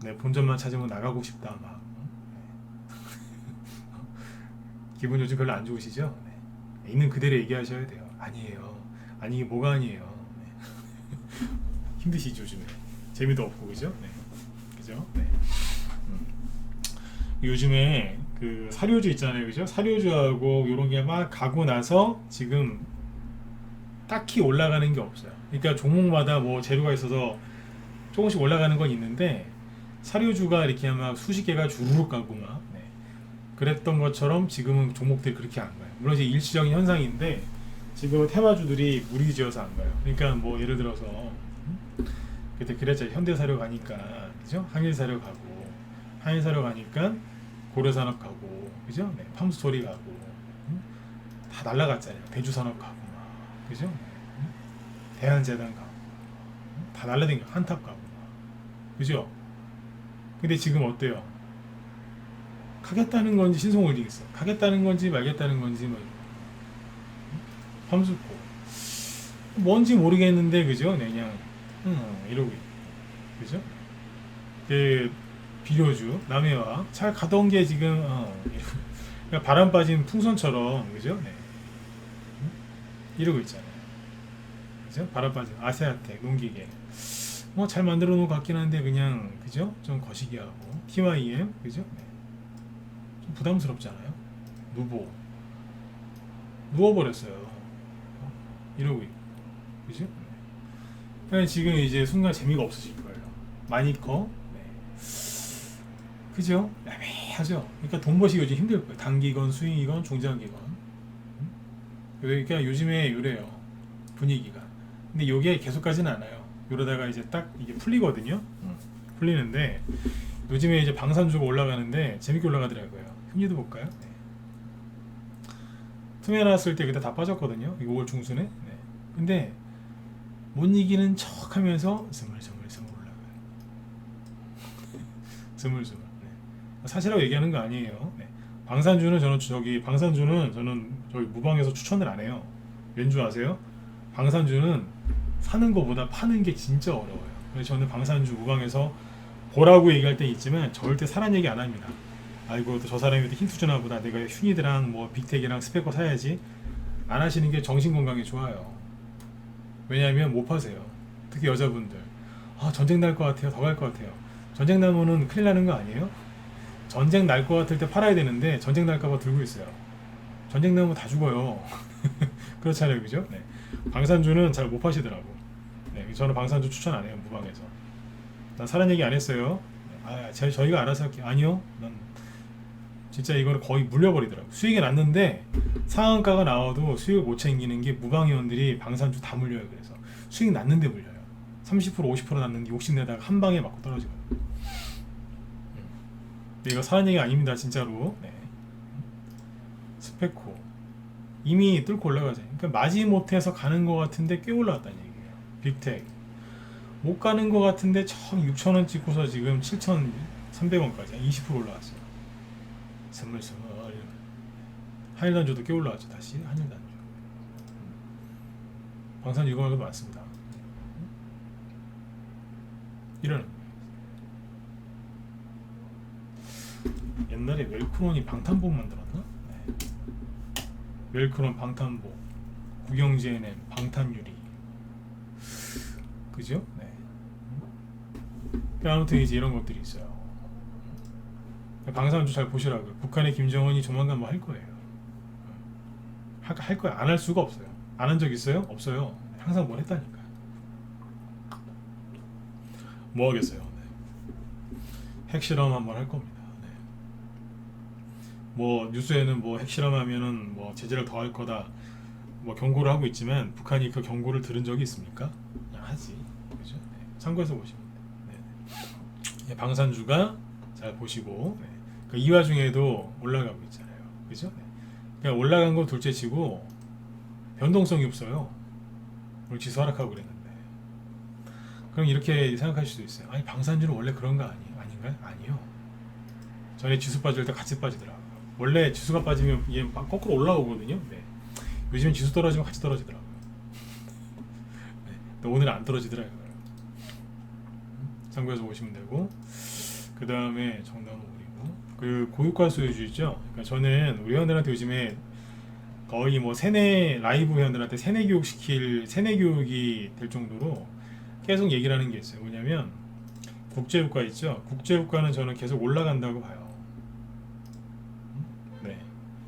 내 본전만 찾으면 나가고 싶다 막. 네. 기분 요즘 별로 안 좋으시죠? 네. 있는 그대로 얘기하셔야 돼요. 아니에요. 아니 이게 뭐가 아니에요. 네. 힘드시죠 요즘에. 재미도 없고 그죠? 네. 그죠? 네. 요즘에 그 사료주 있잖아요, 그죠? 사료주하고 이런 게 막 가고 나서 지금 딱히 올라가는 게 없어요. 그러니까 종목마다 뭐 재료가 있어서 조금씩 올라가는 건 있는데 사료주가 이렇게 막 수십 개가 주르륵 가고 막 네. 그랬던 것처럼 지금은 종목들이 그렇게 안 가요. 물론 이제 일시적인 현상인데 지금은 테마주들이 무리지어서 안 가요. 그러니까 뭐 예를 들어서 그때 그랬잖아요. 현대사료 가니까 그죠? 항일사료 가고 항일사료 가니까 고려산업 가고 그죠? 네. 팜스토리 가고 다 날라갔잖아요. 대주산업 가고 막 그죠? 대한재단 가고 다 날라댕겨 한탑 가고 그죠? 근데 지금 어때요? 가겠다는 건지 신성홀딩 있어. 가겠다는 건지 말겠다는 건지 뭐 팜스코 뭔지 모르겠는데 그죠? 네, 그냥 이러고 있고 그죠? 그 비료주 남해와 잘 가던 게 지금 그냥 바람 빠진 풍선처럼 그죠? 네. 이러고 있잖아요. 그죠? 바람 빠진 아세아텍 농기계 뭐 잘 만들어 놓은 것 같긴 한데 그냥 그죠? 좀 거시기하고 TYM 그죠? 네. 좀 부담스럽잖아요. 누보 누워버렸어요. 이러고 있고 그죠? 그러니까 지금 이제 순간 재미가 없으실 거예요. 마니커 네. 그죠? 애매하죠. 그러니까 돈 버시기 요즘 힘들 거예요. 단기건 수익이건 중장기건. 그러니까 요즘에 이래요. 분위기가. 근데 이게 계속 가지는 않아요. 이러다가 이제 딱 이게 풀리거든요. 풀리는데 요즘에 이제 방산주가 올라가는데 재밌게 올라가더라고요. 흉리도 볼까요? 네. 투매 나왔을 때 그때 다 빠졌거든요. 이거 5월 중순에. 네. 근데 못 이기는 척 하면서 스물스물 올라가요. 스물스물. 네. 사실하고 얘기하는 거 아니에요. 네. 방산주는 저는 저기 무방에서 추천을 안 해요. 왠줄 아세요? 방산주는 사는 것보다 파는 게 진짜 어려워요. 그래서 저는 방산주 무방에서 보라고 얘기할 때 있지만 절대 사란 얘기 안 합니다. 아이고 또 저 사람이 또 힌트 주나 보다. 내가 흉이드랑 뭐 빅텍이랑 스펙거 사야지. 안 하시는 게 정신 건강에 좋아요. 왜냐하면 못 파세요. 특히 여자분들. 아 전쟁 날 것 같아요. 더 갈 것 같아요. 전쟁 나면은 큰일 나는 거 아니에요? 전쟁 날 것 같을 때 팔아야 되는데 전쟁 날까봐 들고 있어요. 전쟁 나면 다 죽어요. 그렇잖아요, 그죠? 네. 방산주는 잘 못 파시더라고. 네, 저는 방산주 추천 안 해요, 무방에서. 난 사람 얘기 안 했어요. 저희가 알아서 할게요. 아니요, 난 진짜 이거는 거의 물려버리더라고. 수익이 났는데 상한가가 나와도 수익을 못 챙기는 게 무방위원들이 방산주 다 물려요. 그래서 수익 났는데 물려요. 30% 50% 났는데 욕심내다가 한 방에 맞고 떨어지거든요. 이거 사는 얘기 아닙니다, 진짜로. 네. 스페코 이미 뚫고 올라가죠. 그러니까 마지못해서 가는 것 같은데 꽤 올라갔다는 얘기예요. 빅텍 못 가는 것 같은데 처음 6,000원 찍고서 지금 7,300원까지 20% 올라왔어요. 스물스물. 한일단주도 꽤 올라왔죠. 다시 한일단주. 방산 이거 말고도 많습니다. 이런 옛날에 웰크론이 방탄복 만들었나? 네. 웰크론 방탄복, 구경GNM 방탄유리, 그죠? 네. 아무튼 이제 이런 것들이 있어요. 방산주 잘 보시라고요. 북한의 김정은이 조만간 뭐 할 거예요. 할 거야. 안 할 수가 없어요. 안 한 적 있어요? 없어요. 항상 뭘 했다니까. 뭐 하겠어요. 네. 핵실험 한번 할 겁니다. 네. 뭐 뉴스에는 뭐 핵실험하면은 뭐 제재를 더할 거다. 뭐 경고를 하고 있지만 북한이 그 경고를 들은 적이 있습니까? 그냥 하지. 그죠? 네. 참고해서 보시면 돼요. 네. 네. 방산주가 잘 보시고 네. 이 와중에도 올라가고 있잖아요. 그죠? 네. 그냥 올라간 거 둘째치고 변동성이 없어요. 오늘 지수 하락하고 그랬는데. 그럼 이렇게 생각하실 수도 있어요. 아니 방산주는 원래 그런 거 아닌가요? 아니요. 전에 지수 빠질 때 같이 빠지더라고요. 원래 지수가 빠지면 얘 막 거꾸로 올라오거든요. 네. 요즘엔 지수 떨어지면 같이 떨어지더라고요. 네. 근데 오늘은 안 떨어지더라고요. 참고해서 보시면 되고 그 다음에 정답은 그 고유가 소유주 있죠. 그러니까 저는 우리 회원들한테 요즘에 거의 뭐 세뇌 라이브 회원들한테 세뇌 교육 시킬 세뇌 교육이 될 정도로 계속 얘기를 하는 게 있어요. 뭐냐면 국제유가 있죠. 국제유가는 저는 계속 올라간다고 봐요. 네.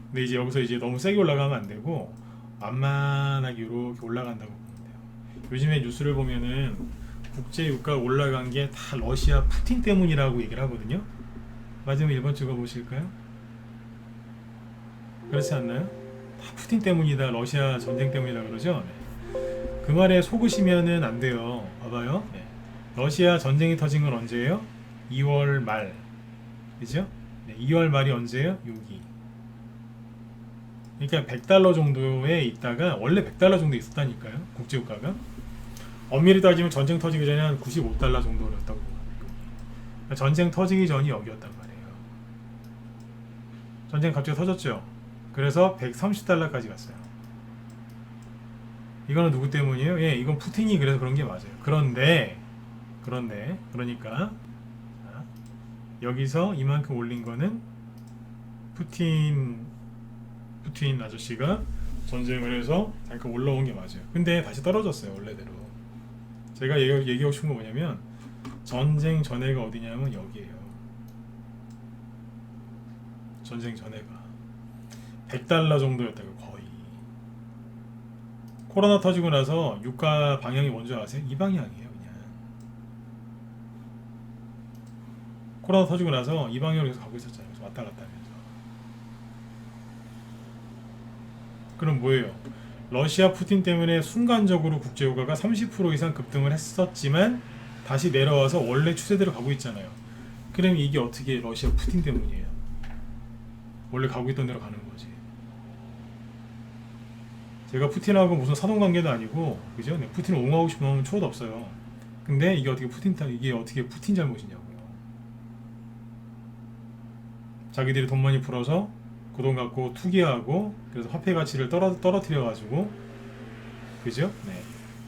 근데 이제 여기서 이제 너무 세게 올라가면 안 되고 만만하게 이렇게 올라간다고 보면 돼요. 요즘에 뉴스를 보면은 국제유가 올라간 게 다 러시아 푸틴 때문이라고 얘기를 하거든요. 맞으면 1번 찍어보실까요? 그렇지 않나요? 다 푸틴 때문이다, 러시아 전쟁 때문이다 그러죠. 네. 그 말에 속으시면은 안 돼요. 봐봐요. 네. 러시아 전쟁이 터진 건 언제예요? 2월 말, 그죠? 네, 2월 말이 언제예요? 여기. 그러니까 100달러 정도에 있다가 원래 100달러 정도 있었다니까요. 국제유가가. 엄밀히 따지면 전쟁 터지기 전에 한 95달러 정도였다고. 그러니까 전쟁 터지기 전이 여기였단 말이에요. 전쟁 갑자기 터졌죠. 그래서 130달러까지 갔어요. 이거는 누구 때문이에요? 예, 이건 푸틴이 그래서 그런 게 맞아요. 그런데 그러니까 자, 여기서 이만큼 올린 거는 푸틴 아저씨가 전쟁을 해서 잠깐 올라온 게 맞아요. 근데 다시 떨어졌어요, 원래대로. 제가 얘기하고 싶은 건 뭐냐면 전쟁 전에가 어디냐면 여기에요. 전쟁 전에가 100달러 정도였다고. 거의. 코로나 터지고 나서 유가 방향이 뭔지 아세요? 이 방향이에요. 그냥 코로나 터지고 나서 이 방향으로 계속 가고 있었잖아요. 왔다 갔다 하면서. 그럼 뭐예요? 러시아 푸틴 때문에 순간적으로 국제유가가 30% 이상 급등을 했었지만 다시 내려와서 원래 추세대로 가고 있잖아요. 그럼 이게 어떻게 러시아 푸틴 때문이에요? 원래 가고 있던 대로 가는 거지. 제가 푸틴하고 무슨 사돈관계도 아니고, 그죠? 네, 푸틴을 옹호하고 싶은 마음은 초도 없어요. 근데 이게 어떻게 푸틴 잘못이냐고요. 자기들이 돈 많이 풀어서 그 돈 갖고 투기하고 그래서 화폐 가치를 떨어뜨려 가지고, 그죠? 네.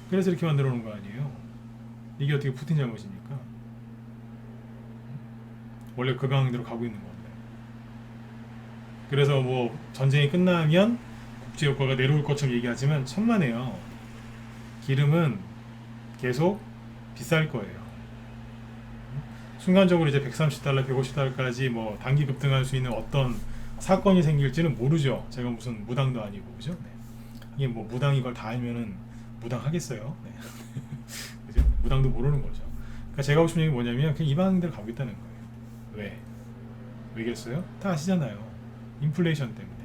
그래서 이렇게 만들어 놓은 거 아니에요. 이게 어떻게 푸틴 잘못입니까? 원래 그 방향대로 가고 있는 건데. 그래서 뭐 전쟁이 끝나면 국제유가가 내려올 것처럼 얘기하지만 천만에요. 기름은 계속 비쌀 거예요. 순간적으로 이제 130달러, 150달러까지 뭐 단기 급등할 수 있는 어떤 사건이 생길지는 모르죠. 제가 무슨 무당도 아니고, 그죠? 네. 이게 뭐 무당 이걸 다 알면은 무당 하겠어요? 네. 그죠? 무당도 모르는 거죠. 그러니까 제가 하고 싶은 얘기 뭐냐면 그냥 이 방향대로 가고 있다는 거예요. 왜? 왜겠어요? 다 아시잖아요. 인플레이션 때문에.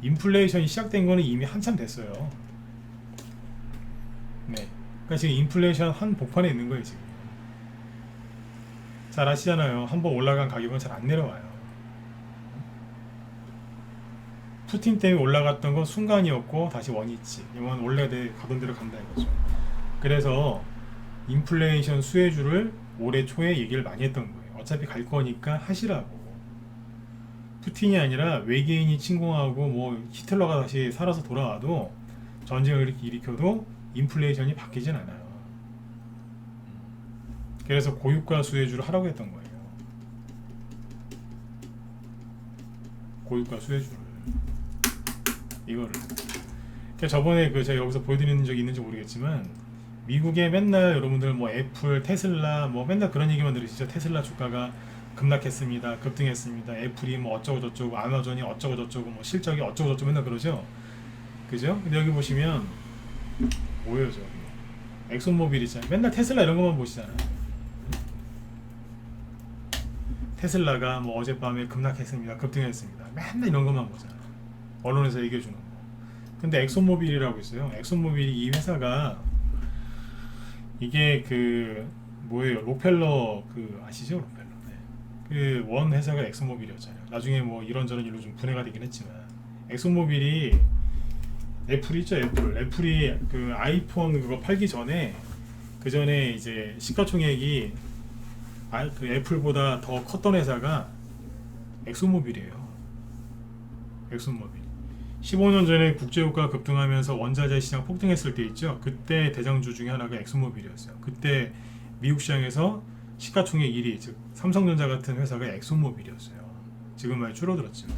인플레이션이 시작된 거는 이미 한참 됐어요. 네. 그러니까 지금 인플레이션 한 복판에 있는 거예요, 지금. 잘 아시잖아요. 한번 올라간 가격은 잘 안 내려와요. 푸틴 때문에 올라갔던 건 순간이었고 다시 원위치. 이건 원래 가던 대로 간다 이거죠. 그래서 인플레이션 수혜주를 올해 초에 얘기를 많이 했던 거예요. 어차피 갈 거니까 하시라고. 푸틴이 아니라 외계인이 침공하고 뭐 히틀러가 다시 살아서 돌아와도 전쟁을 일으켜도 인플레이션이 바뀌진 않아요. 그래서 고유가 수혜주를 하라고 했던 거예요. 고유가 수혜주를. 이거를. 그러니까 저번에 제가 여기서 보여드리는 적이 있는지 모르겠지만 미국에 맨날 여러분들 뭐 애플, 테슬라 뭐 맨날 그런 얘기만 들으시죠. 테슬라 주가가 급락했습니다. 급등했습니다. 애플이 뭐 어쩌고 저쩌고, 아마존이 어쩌고 저쩌고, 뭐 실적이 어쩌고 저쩌고 맨날 그러죠. 그죠? 근데 여기 보시면 뭐예요, 저기? 엑소모빌 있잖아요. 맨날 테슬라 이런 것만 보시잖아요. 테슬라가 뭐 어젯밤에 급락했습니다. 급등했습니다. 맨날 이런 것만 보잖아요. 언론에서 얘기해 주는 거. 근데 엑소모빌이라고 있어요. 엑소모빌이 이 회사가 이게 뭐예요? 로펠러 아시죠? 로펠러. 네. 원 회사가 엑소모빌이었잖아요. 나중에 뭐 이런저런 일로 좀 분해가 되긴 했지만 엑소모빌이 애플 있죠? 애플이 아이폰 그거 팔기 전에 그 전에 이제 시가총액이 애플보다 더 컸던 회사가 엑소모빌이에요. 엑소모빌. 15년 전에 국제유가 급등하면서 원자재 시장 폭등했을 때 있죠. 그때 대장주 중에 하나가 엑소모빌이었어요. 그때 미국 시장에서 시가총액 1위, 즉 삼성전자 같은 회사가 엑소모빌이었어요. 지금 많이 줄어들었지만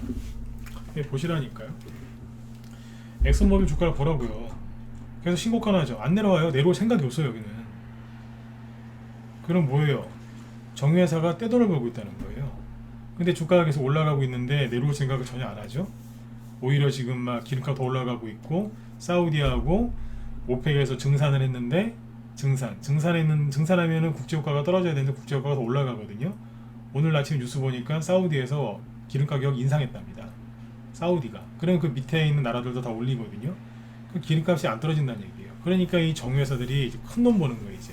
보시라니까요. 엑슨모빌 주가를 보라고요. 그래서 신고가 나죠. 안 내려와요. 내려올 생각이 없어요. 여기는. 그럼 뭐예요? 정유회사가 떼돈을 벌고 있다는 거예요. 근데 주가가 계속 올라가고 있는데 내려올 생각을 전혀 안 하죠. 오히려 지금 막 기름값 더 올라가고 있고, 사우디하고 오펙에서 증산을 했는데, 증산하면은 국제유가가 떨어져야 되는데 국제유가가 더 올라가거든요. 오늘 아침 뉴스 보니까 사우디에서 기름 가격 인상했답니다. 사우디가. 그럼 그 밑에 있는 나라들도 다 올리거든요. 그 기름값이 안 떨어진다는 얘기예요. 그러니까 이 정유회사들이 큰 돈 버는 거예요, 이제.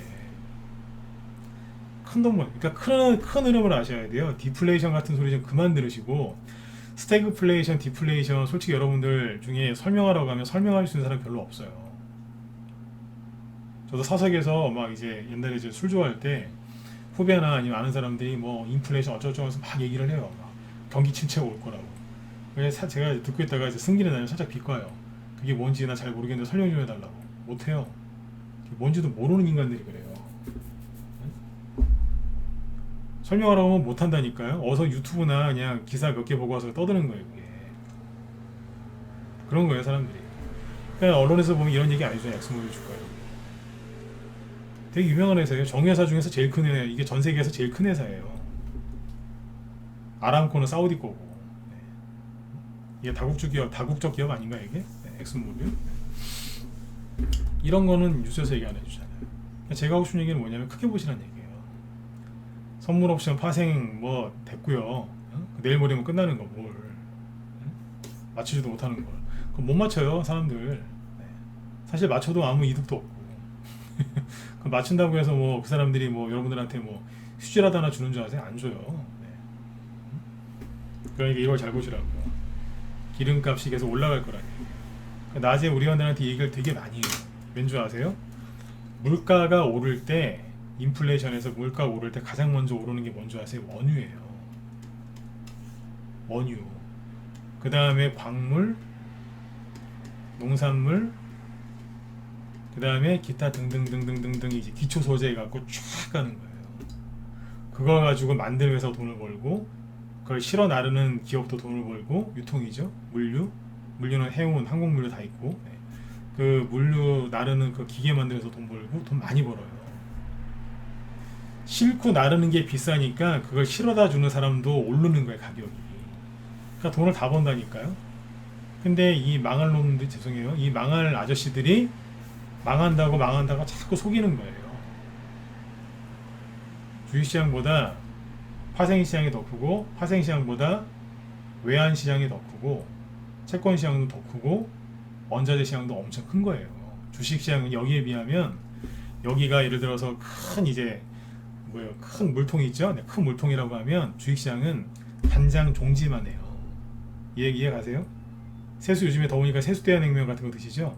큰 돈 버는. 그러니까 큰 흐름을 아셔야 돼요. 디플레이션 같은 소리 좀 그만 들으시고, 스태그플레이션, 디플레이션, 솔직히 여러분들 중에 설명하라고 하면 설명할 수 있는 사람 별로 없어요. 저도 사석에서 막 이제 옛날에 이제 술 좋아할 때 후배나 아니면 아는 사람들이 뭐 인플레이션 어쩌고저쩌고 해서 막 얘기를 해요. 막 경기 침체가 올 거라고. 그래서 제가 듣고 있다가 이제 승기는 나면 살짝 비꼬아요. 그게 뭔지 나 잘 모르겠는데 설명 좀 해달라고. 못해요. 뭔지도 모르는 인간들이 그래요. 설명하라고 하면 못한다니까요. 어서 유튜브나 그냥 기사 몇 개 보고 와서 떠드는 거예요. 그게. 그런 거예요, 사람들이. 그냥 언론에서 보면 이런 얘기 안 해줘요. 엑스모빌 주가요. 되게 유명한 회사예요. 정유회사 중에서 제일 큰 회사. 이게 전 세계에서 제일 큰 회사예요. 아람코는 사우디 거고. 네. 이게 다국적 기업 아닌가 이게? 네, 엑스모빌. 이런 거는 뉴스에서 얘기 안 해주잖아요. 제가 하고 싶은 얘기는 뭐냐면 크게 보시라는 얘기예요. 선물 옵션 파생 뭐 됐고요. 어? 내일 모레면 끝나는 거 뭘? 맞추지도 못하는 걸. 그럼 못 맞춰요 사람들. 네. 사실 맞춰도 아무 이득도 없고. 맞춘다고 해서 뭐 그 사람들이 뭐 여러분들한테 뭐 휴지라도 하나 주는 줄 아세요? 안 줘요. 네. 그러니까 이걸 잘 보시라고요. 기름값이 계속 올라갈 거라는 얘기예요. 그러니까 낮에 우리 원들한테 얘기를 되게 많이 해요. 왠지 아세요? 물가가 오를 때, 인플레이션에서 물가가 오를 때 가장 먼저 오르는 게 뭔지 아세요? 원유예요. 원유. 그 다음에 광물, 농산물, 그 다음에 기타 등등등등등등 이제 기초 소재 갖고 쫙 가는 거예요. 그거 가지고 만드는 회사 돈을 벌고, 그걸 실어 나르는 기업도 돈을 벌고, 유통이죠. 물류는 해운, 항공물류 다 있고, 네. 그 물류 나르는 그 기계 만들어서 돈 벌고 돈 많이 벌어요. 싣고 나르는 게 비싸니까 그걸 실어다 주는 사람도 오르는 거예요, 가격이. 그러니까 돈을 다 번다니까요. 근데 이 망할 놈들, 죄송해요, 이 망할 아저씨들이 망한다고 자꾸 속이는 거예요. 주식시장보다 파생시장이 더 크고, 파생시장보다 외환시장이 더 크고, 채권시장도 더 크고, 원자재 시장도 엄청 큰 거예요. 주식시장은 여기에 비하면, 여기가 예를 들어서 큰 이제 뭐예요? 큰 물통이 있죠? 네, 큰 물통이라고 하면 주식시장은 간장 종지만 해요. 이해 가세요? 세수 요즘에 더우니까 세수대야 냉면 같은 거 드시죠?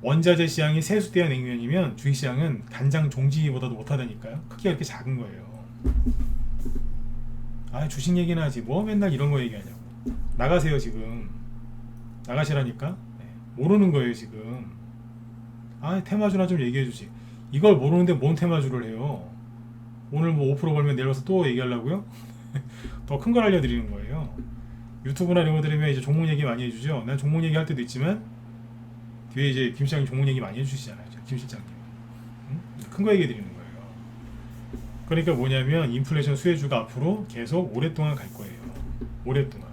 원자재 시장이 세수대야 냉면이면 주식시장은 간장 종지보다도 못하다니까요. 크기가 이렇게 작은 거예요. 아, 주식 얘기나 하지 뭐 맨날 이런 거 얘기하냐고. 나가세요 지금. 나가시라니까. 네, 모르는 거예요 지금. 아, 테마주나 좀 얘기해주지. 이걸 모르는데 뭔 테마주를 해요. 오늘 뭐 5% 벌면 내려서 또 얘기하려고요? 더 큰 걸 알려드리는 거예요. 유튜브나 이런 거 들으면 이제 종목 얘기 많이 해주죠. 난 종목 얘기 할 때도 있지만 뒤에 이제 김 실장님 종목 얘기 많이 해주시잖아요. 김 실장님. 응? 큰 거 얘기해 드리는 거예요. 그러니까 뭐냐면 인플레이션 수혜주가 앞으로 계속 오랫동안 갈 거예요. 오랫동안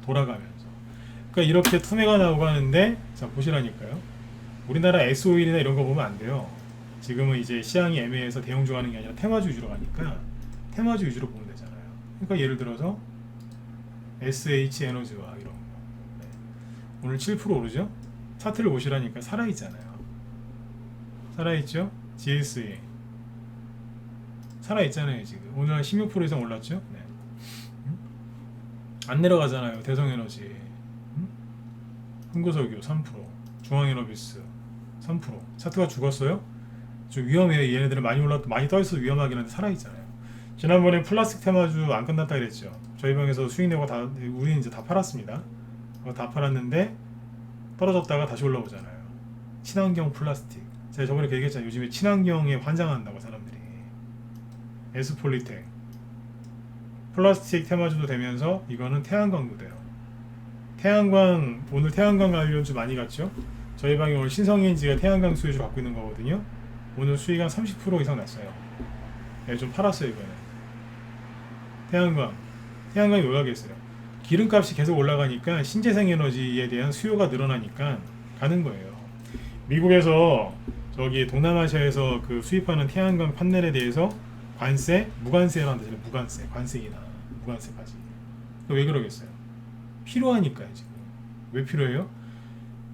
돌아가면서. 그러니까 이렇게 투매가 나오고 하는데, 자 보시라니까요. 우리나라 S51이나 이런 거 보면 안 돼요. 지금은 이제 시장이 애매해서 대형주 하는 게 아니라 테마주 위주로 가니까 테마주 위주로 보면 되잖아요. 그러니까 예를 들어서 SH 에너지와 이런 거. 네. 오늘 7% 오르죠? 차트를 보시라니까 살아있잖아요. 살아있죠? GSA 살아있잖아요. 지금 오늘 한 16% 이상 올랐죠? 네. 안 내려가잖아요. 대성에너지, 흥구석유 3%, 중앙에너비스 3%. 차트가 죽었어요? 좀 위험해요. 얘네들은 많이 떠있어서 위험하긴 한데 살아있잖아요. 지난번에 플라스틱 테마주 안 끝났다 그랬죠. 저희 방에서 수익 내고 우리는 이제 다 팔았습니다. 그거 다 팔았는데 떨어졌다가 다시 올라오잖아요. 친환경 플라스틱. 제가 저번에 그 얘기했잖아요. 요즘에 친환경에 환장한다고 사람들이. 에스폴리텍 플라스틱 테마주도 되면서 이거는 태양광도 돼요. 태양광 오늘 태양광 관련주 많이 갔죠. 저희 방에 오늘 신성엔지가 태양광 수혜주 받고 있는 거거든요. 오늘 수익 한 30% 이상 났어요. 네, 좀 팔았어요 이거는. 태양광이 왜 가겠어요? 기름값이 계속 올라가니까 신재생에너지에 대한 수요가 늘어나니까 가는 거예요. 미국에서 저기 동남아시아에서 그 수입하는 태양광 판넬에 대해서 관세, 무관세를 한다잖아요. 무관세, 관세이나 무관세까지. 왜 그러겠어요? 필요하니까요 지금. 왜 필요해요?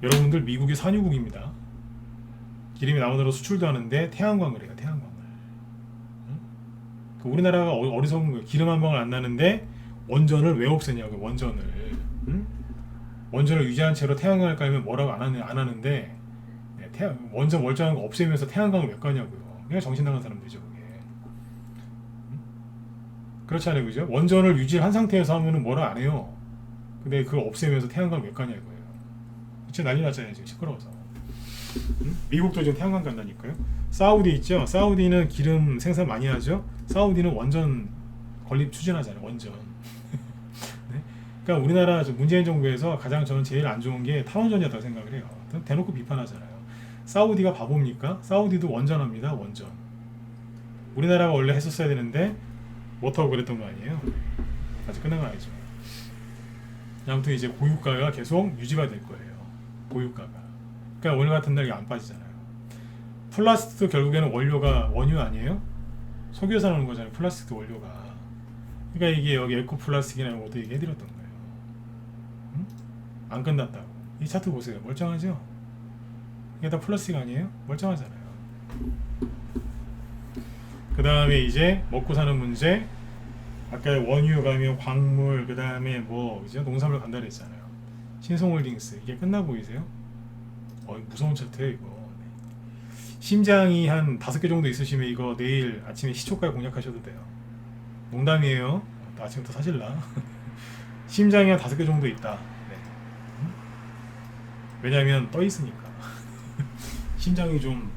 여러분들 미국이 산유국입니다. 기름이 나오더라도 수출도 하는데 태양광을 해요. 태양광을. 응? 그 우리나라가 어리석은 거예요. 기름 한 방울 안 나는데 원전을 왜 없애냐고. 원전을. 응? 원전을 유지한 채로 태양광을 깔면 뭐라고 안 하는데 원전 멀쩡한 거 없애면서 태양광을 왜 까냐고요. 그냥 정신 나간 사람들이죠 그게. 응? 그렇지 않아요 그죠? 원전을 유지한 상태에서 하면은 뭐라 안 해요. 근데 그거 없애면서 태양광을 왜 까냐 이거예요. 진짜 난리 났잖아요 지금 시끄러워서. 응? 미국도 지금 태양광 간다니까요. 사우디 있죠. 사우디는 기름 생산 많이 하죠. 사우디는 원전 건립 추진하잖아요. 원전. 네? 그러니까 우리나라 문재인 정부에서 가장 저는 제일 안 좋은 게 탈원전이었다고 생각을 해요. 대놓고 비판하잖아요. 사우디가 바보입니까? 사우디도 원전합니다. 원전. 우리나라가 원래 했었어야 되는데 못하고 그랬던 거 아니에요. 아직 끝난 건 아니죠. 아무튼 이제 고유가가 계속 유지가 될 거예요. 고유가가. 그러니까 오늘 같은 날 이게 안 빠지잖아요. 플라스틱도 결국에는 원료가 원유 아니에요? 석유에서 나오는 거잖아요. 플라스틱도 원료가. 그러니까 이게 여기 에코 플라스틱이나 이런 것도 얘기해드렸던 거예요. 응? 안 끝났다고. 이 차트 보세요. 멀쩡하죠? 이게 다 플라스틱 아니에요? 멀쩡하잖아요. 그 다음에 이제 먹고 사는 문제. 아까 원유 가면 광물, 그 다음에 뭐 이제 농산물 간다 그랬잖아요. 신성홀딩스 이게 끝나 보이세요? 무서운 차트예요 이거. 네. 심장이 한 5개 정도 있으시면 이거 내일 아침에 시초가에 공략하셔도 돼요. 농담이에요. 아침부터 사실라. 심장이 한 5개 정도 있다. 네. 왜냐면 떠 있으니까. 심장이 좀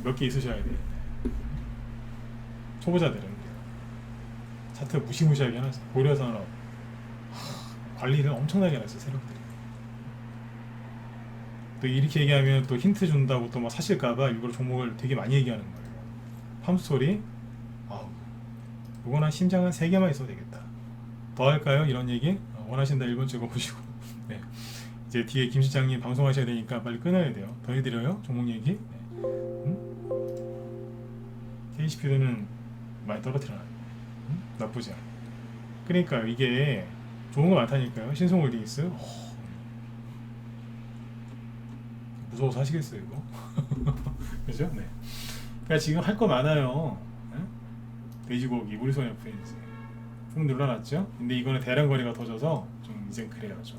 몇 개 있으셔야 돼요. 네. 초보자들은. 차트 무시무시하게 해놨어요. 고려산업 관리를 엄청나게 해놨어요. 세력들이. 또 이렇게 얘기하면 또 힌트 준다고 또 막 사실까봐 일부러 종목을 되게 많이 얘기하는 거예요. 팜스토리 이건 한 심장 한 3개만 있어도 되겠다. 더 할까요? 이런 얘기? 원하신다 1번 찍어보시고 네. 이제 뒤에 김 실장님 방송하셔야 되니까 빨리 끊어야 돼요. 더 해드려요? 종목 얘기? 네. KCP는 많이 떨어뜨려놔요. 나쁘지 않아. 그러니까 이게 좋은 거 많다니까요. 신성홀딩스 무서워서 하시겠어요 이거? 그죠? 네. 그러니까 지금 할 거 많아요. 네? 돼지고기 우리 손에 프렌즈 쭉 눌러놨죠? 근데 이거는 대량 거래가 터져서 좀 이젠 그래요 좀.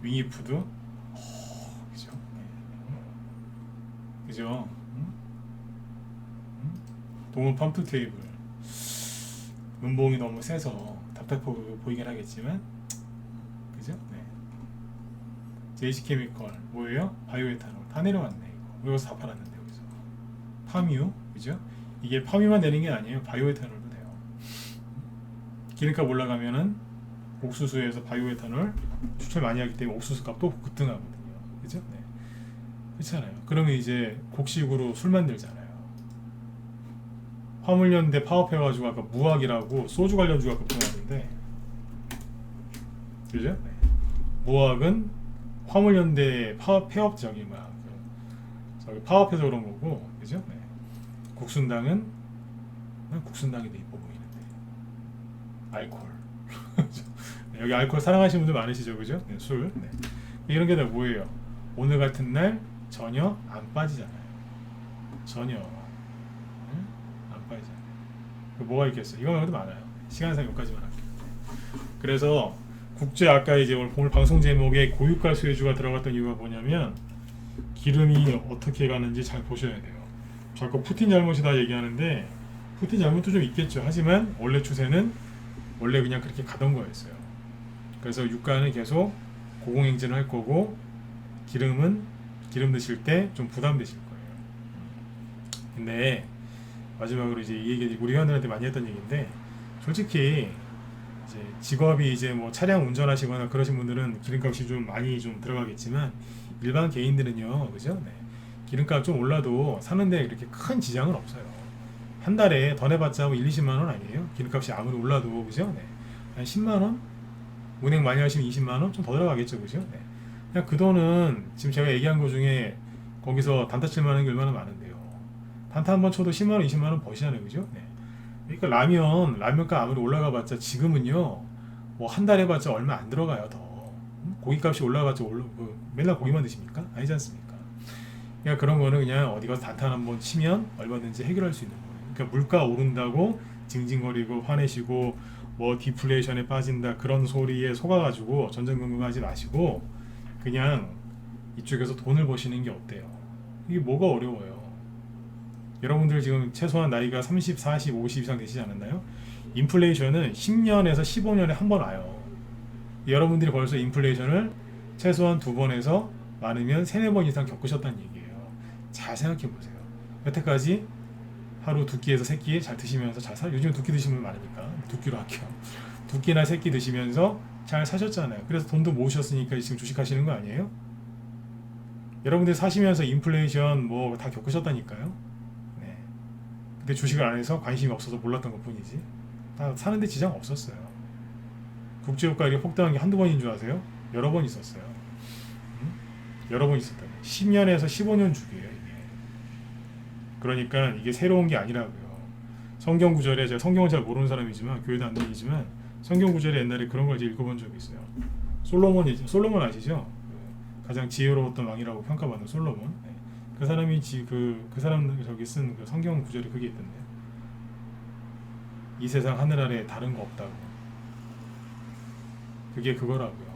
윙이푸드 그죠? 네. 그죠? 동은 펌프 테이블 음봉이 너무 세서 답답해 보이긴 하겠지만 그죠? 네. JC케미컬 뭐예요? 바이오에탄올 다 내려왔네 이거. 여기서 다 팔았는데 여기서 파뮤 그죠? 이게 파뮤만 내는 게 아니에요. 바이오에탄올도 돼요. 기름값 올라가면은 옥수수에서 바이오에탄올 추출 많이 하기 때문에 옥수수 값도 급등하거든요. 그죠? 네. 그렇잖아요. 그러면 이제 곡식으로 술 만들잖아요. 화물연대 파업해가지고 아까 무학이라고 소주 관련주가 급등하는데 그죠? 네. 무학은 화물연대 폐업 저기 파업해서 그런 거고 그죠? 네. 국순당은 국순당이 더 이뻐 보이는데 알코올 네, 여기 알코올 사랑하시는 분들 많으시죠 그죠? 네, 술 네. 이런 게 다 뭐예요? 오늘 같은 날 전혀 안 빠지잖아요. 전혀 빠지잖아요. 뭐가 있겠어요? 이거 말고도 많아요. 시간상 여기까지만 할게요. 그래서 국제 아까 이제 오늘 방송 제목에 고유가 수혜주가 들어갔던 이유가 뭐냐면 기름이 어떻게 가는지 잘 보셔야 돼요. 자꾸 푸틴 잘못이다 얘기하는데 푸틴 잘못도 좀 있겠죠. 하지만 원래 추세는 원래 그냥 그렇게 가던 거였어요. 그래서 유가는 계속 고공행진을 할 거고 기름은 기름 드실 때 좀 부담되실 거예요. 근데 마지막으로 이제 이 얘기 우리 회원들한테 많이 했던 얘기인데 솔직히 이제 직업이 이제 뭐 차량 운전하시거나 그러신 분들은 기름값이 좀 많이 좀 들어가겠지만 일반 개인들은요, 그죠? 네. 기름값 좀 올라도 사는데 이렇게 큰 지장은 없어요. 한 달에 더 내봤자 뭐 1, 20만 원 아니에요? 기름값이 아무리 올라도, 그죠? 네. 한 10만 원? 운행 많이 하시면 20만 원? 좀 더 들어가겠죠, 그죠? 네. 그냥 그 돈은 지금 제가 얘기한 거 중에 거기서 단타 칠 만한 게 얼마나 많은데요. 단타 한 번 쳐도 10만 원, 20만 원 버시잖아요, 그죠? 네. 그러니까 라면값 아무리 올라가 봤자 지금은요, 뭐 한 달 해봤자 얼마 안 들어가요, 더. 고기값이 올라가봤자 맨날 고기만 드십니까? 아니지 않습니까? 그러니까 그런 거는 그냥 어디 가서 단타 한번 치면 얼마든지 해결할 수 있는 거예요. 그러니까 물가 오른다고 징징거리고 화내시고 뭐 디플레이션에 빠진다 그런 소리에 속아가지고 전전긍긍하지 마시고 그냥 이쪽에서 돈을 버시는 게 어때요? 이게 뭐가 어려워요? 여러분들 지금 최소한 나이가 30, 40, 50 이상 되시지 않았나요? 인플레이션은 10년에서 15년에 한 번 와요. 여러분들이 벌써 인플레이션을 최소한 2번에서 많으면 3, 4번 이상 겪으셨다는 얘기예요. 잘 생각해 보세요. 여태까지 하루 2끼에서 3끼 잘 드시면서 요즘 2끼 드시는 분 많으니까 2끼로 할게요. 2끼나 3끼 드시면서 잘 사셨잖아요. 그래서 돈도 모으셨으니까 지금 주식하시는 거 아니에요? 여러분들 사시면서 인플레이션 뭐 다 겪으셨다니까요. 네. 근데 주식을 안 해서 관심이 없어서 몰랐던 것 뿐이지 다 사는데 지장 없었어요. 국제유가 이렇게 폭등한 게 한두 번인 줄 아세요? 여러 번 있었어요. 여러 번 있었다. 10년에서 15년 주기예요, 이게. 그러니까 이게 새로운 게 아니라고요. 성경 구절에 제가 성경을 잘 모르는 사람이지만 교회도 안 다니지만 성경 구절에 옛날에 그런 걸 이제 읽어본 적이 있어요. 솔로몬 아시죠? 가장 지혜로웠던 왕이라고 평가받는 솔로몬. 네. 그 사람이 그 사람 저기 쓴 그 성경 구절이 그게 있던데요. 이 세상 하늘 아래 다른 거 없다고. 그게 그거라고요.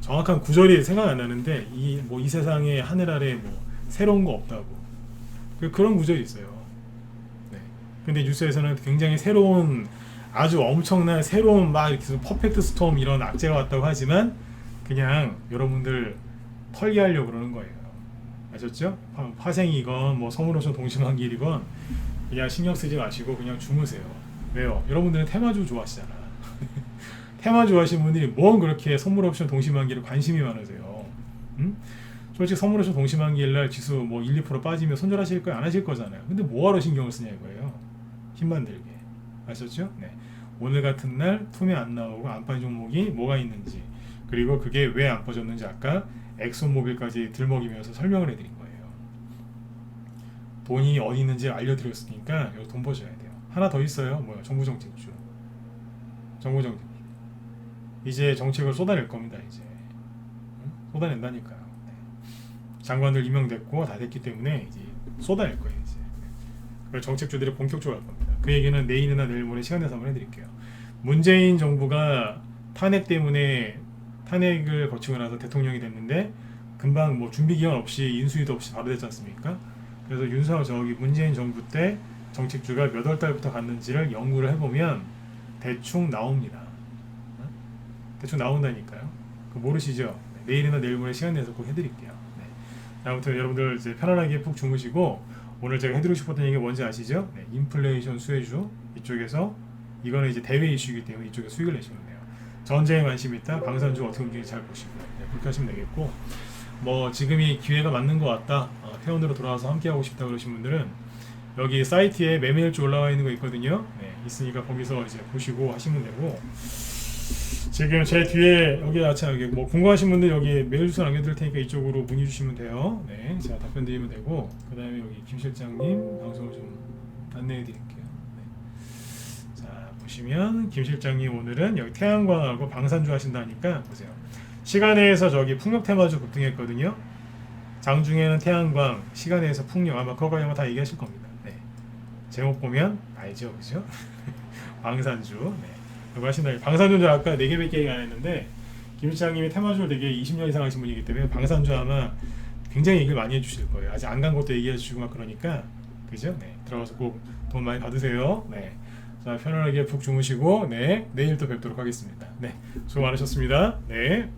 정확한 구절이 생각 안 나는데 이 세상에 하늘 아래 뭐 새로운 거 없다고 그런 구절이 있어요. 네. 근데 뉴스에서는 굉장히 새로운 아주 엄청난 새로운 막 이렇게 퍼펙트 스톰 이런 악재가 왔다고 하지만 그냥 여러분들 털기하려고 그러는 거예요. 아셨죠? 화생이건 뭐 서물옵션 동시만길이건 그냥 신경 쓰지 마시고 그냥 주무세요. 왜요? 여러분들은 테마주 좋아하시잖아. 테마 좋아하시는 분들이 뭔 그렇게 선물옵션 동시만기에 관심이 많으세요? 솔직히 선물옵션 동시만기일 날 지수 뭐 1, 2% 빠지면 손절하실 거예요? 안 하실 거잖아요. 근데 뭐하러 신경을 쓰냐 이거예요. 힘만 들게. 아셨죠? 네. 오늘 같은 날 툼이 안 나오고 안 빠진 종목이 뭐가 있는지 그리고 그게 왜 안 빠졌는지 아까 엑소모빌까지 들먹이면서 설명을 해드린 거예요. 돈이 어디 있는지 알려드렸으니까 여기 돈 버셔야 돼요. 하나 더 있어요. 뭐야? 정부정책주. 정부정책. 이제 정책을 쏟아낼 겁니다. 이제 쏟아낸다니까요. 네. 장관들 임명됐고 다 됐기 때문에 이제 쏟아낼 거예요. 이제 그걸 정책주들이 본격적으로 할 겁니다. 그 얘기는 내일이나 내일 모레 시간 내서 한번 해드릴게요. 문재인 정부가 탄핵 때문에 탄핵을 거치고 나서 대통령이 됐는데 금방 뭐 준비 기간 없이 인수위도 없이 바로 됐지 않습니까? 그래서 문재인 정부 때 정책주가 몇 월 달부터 갔는지를 연구를 해보면 대충 나옵니다. 대충 나온다니까요. 그거 모르시죠? 네, 내일이나 내일 모레 시간 내서 꼭 해드릴게요. 네. 아무튼 여러분들 이제 편안하게 푹 주무시고 오늘 제가 해드리고 싶었던 얘기가 뭔지 아시죠? 네, 인플레이션 수혜주 이쪽에서 이거는 이제 대외 이슈이기 때문에 이쪽에 수익을 내시면 돼요. 전쟁에 관심 있다, 방산주 어떻게 움직이는지 잘 보시고요. 네, 그렇게 하시면 되겠고 뭐 지금이 기회가 맞는 것 같다. 회원으로 돌아와서 함께 하고 싶다 그러신 분들은 여기 사이트에 매매일주 올라와 있는 거 있거든요. 네, 있으니까 거기서 이제 보시고 하시면 되고. 지금 제 뒤에 여기 뭐 궁금하신 분들 여기 메일 주소 남겨드릴 테니까 이쪽으로 문의 주시면 돼요. 네, 제가 답변 드리면 되고 그 다음에 여기 김 실장님 방송을 좀 안내해 드릴게요. 네. 자 보시면 김 실장님 오늘은 여기 태양광하고 방산주 하신다니까 보세요. 시간에서 저기 풍력 테마주 급등했거든요. 장중에는 태양광, 시간에서 풍력 아마 그거까지 아마 다 얘기하실 겁니다. 네. 제목 보면 알죠, 그죠? 방산주. 네. 하신다. 방산주는 아까 4개밖에 얘기 안 했는데 김 실장님이 테마주를 되게 20년 이상 하신 분이기 때문에 방산주 아마 굉장히 얘기를 많이 해주실 거예요. 아직 안 간 것도 얘기해 주시고 막 그러니까 그죠? 네, 들어가서 꼭 돈 많이 받으세요. 네, 자 편안하게 푹 주무시고 네 내일 또 뵙도록 하겠습니다. 네, 수고 많으셨습니다. 네.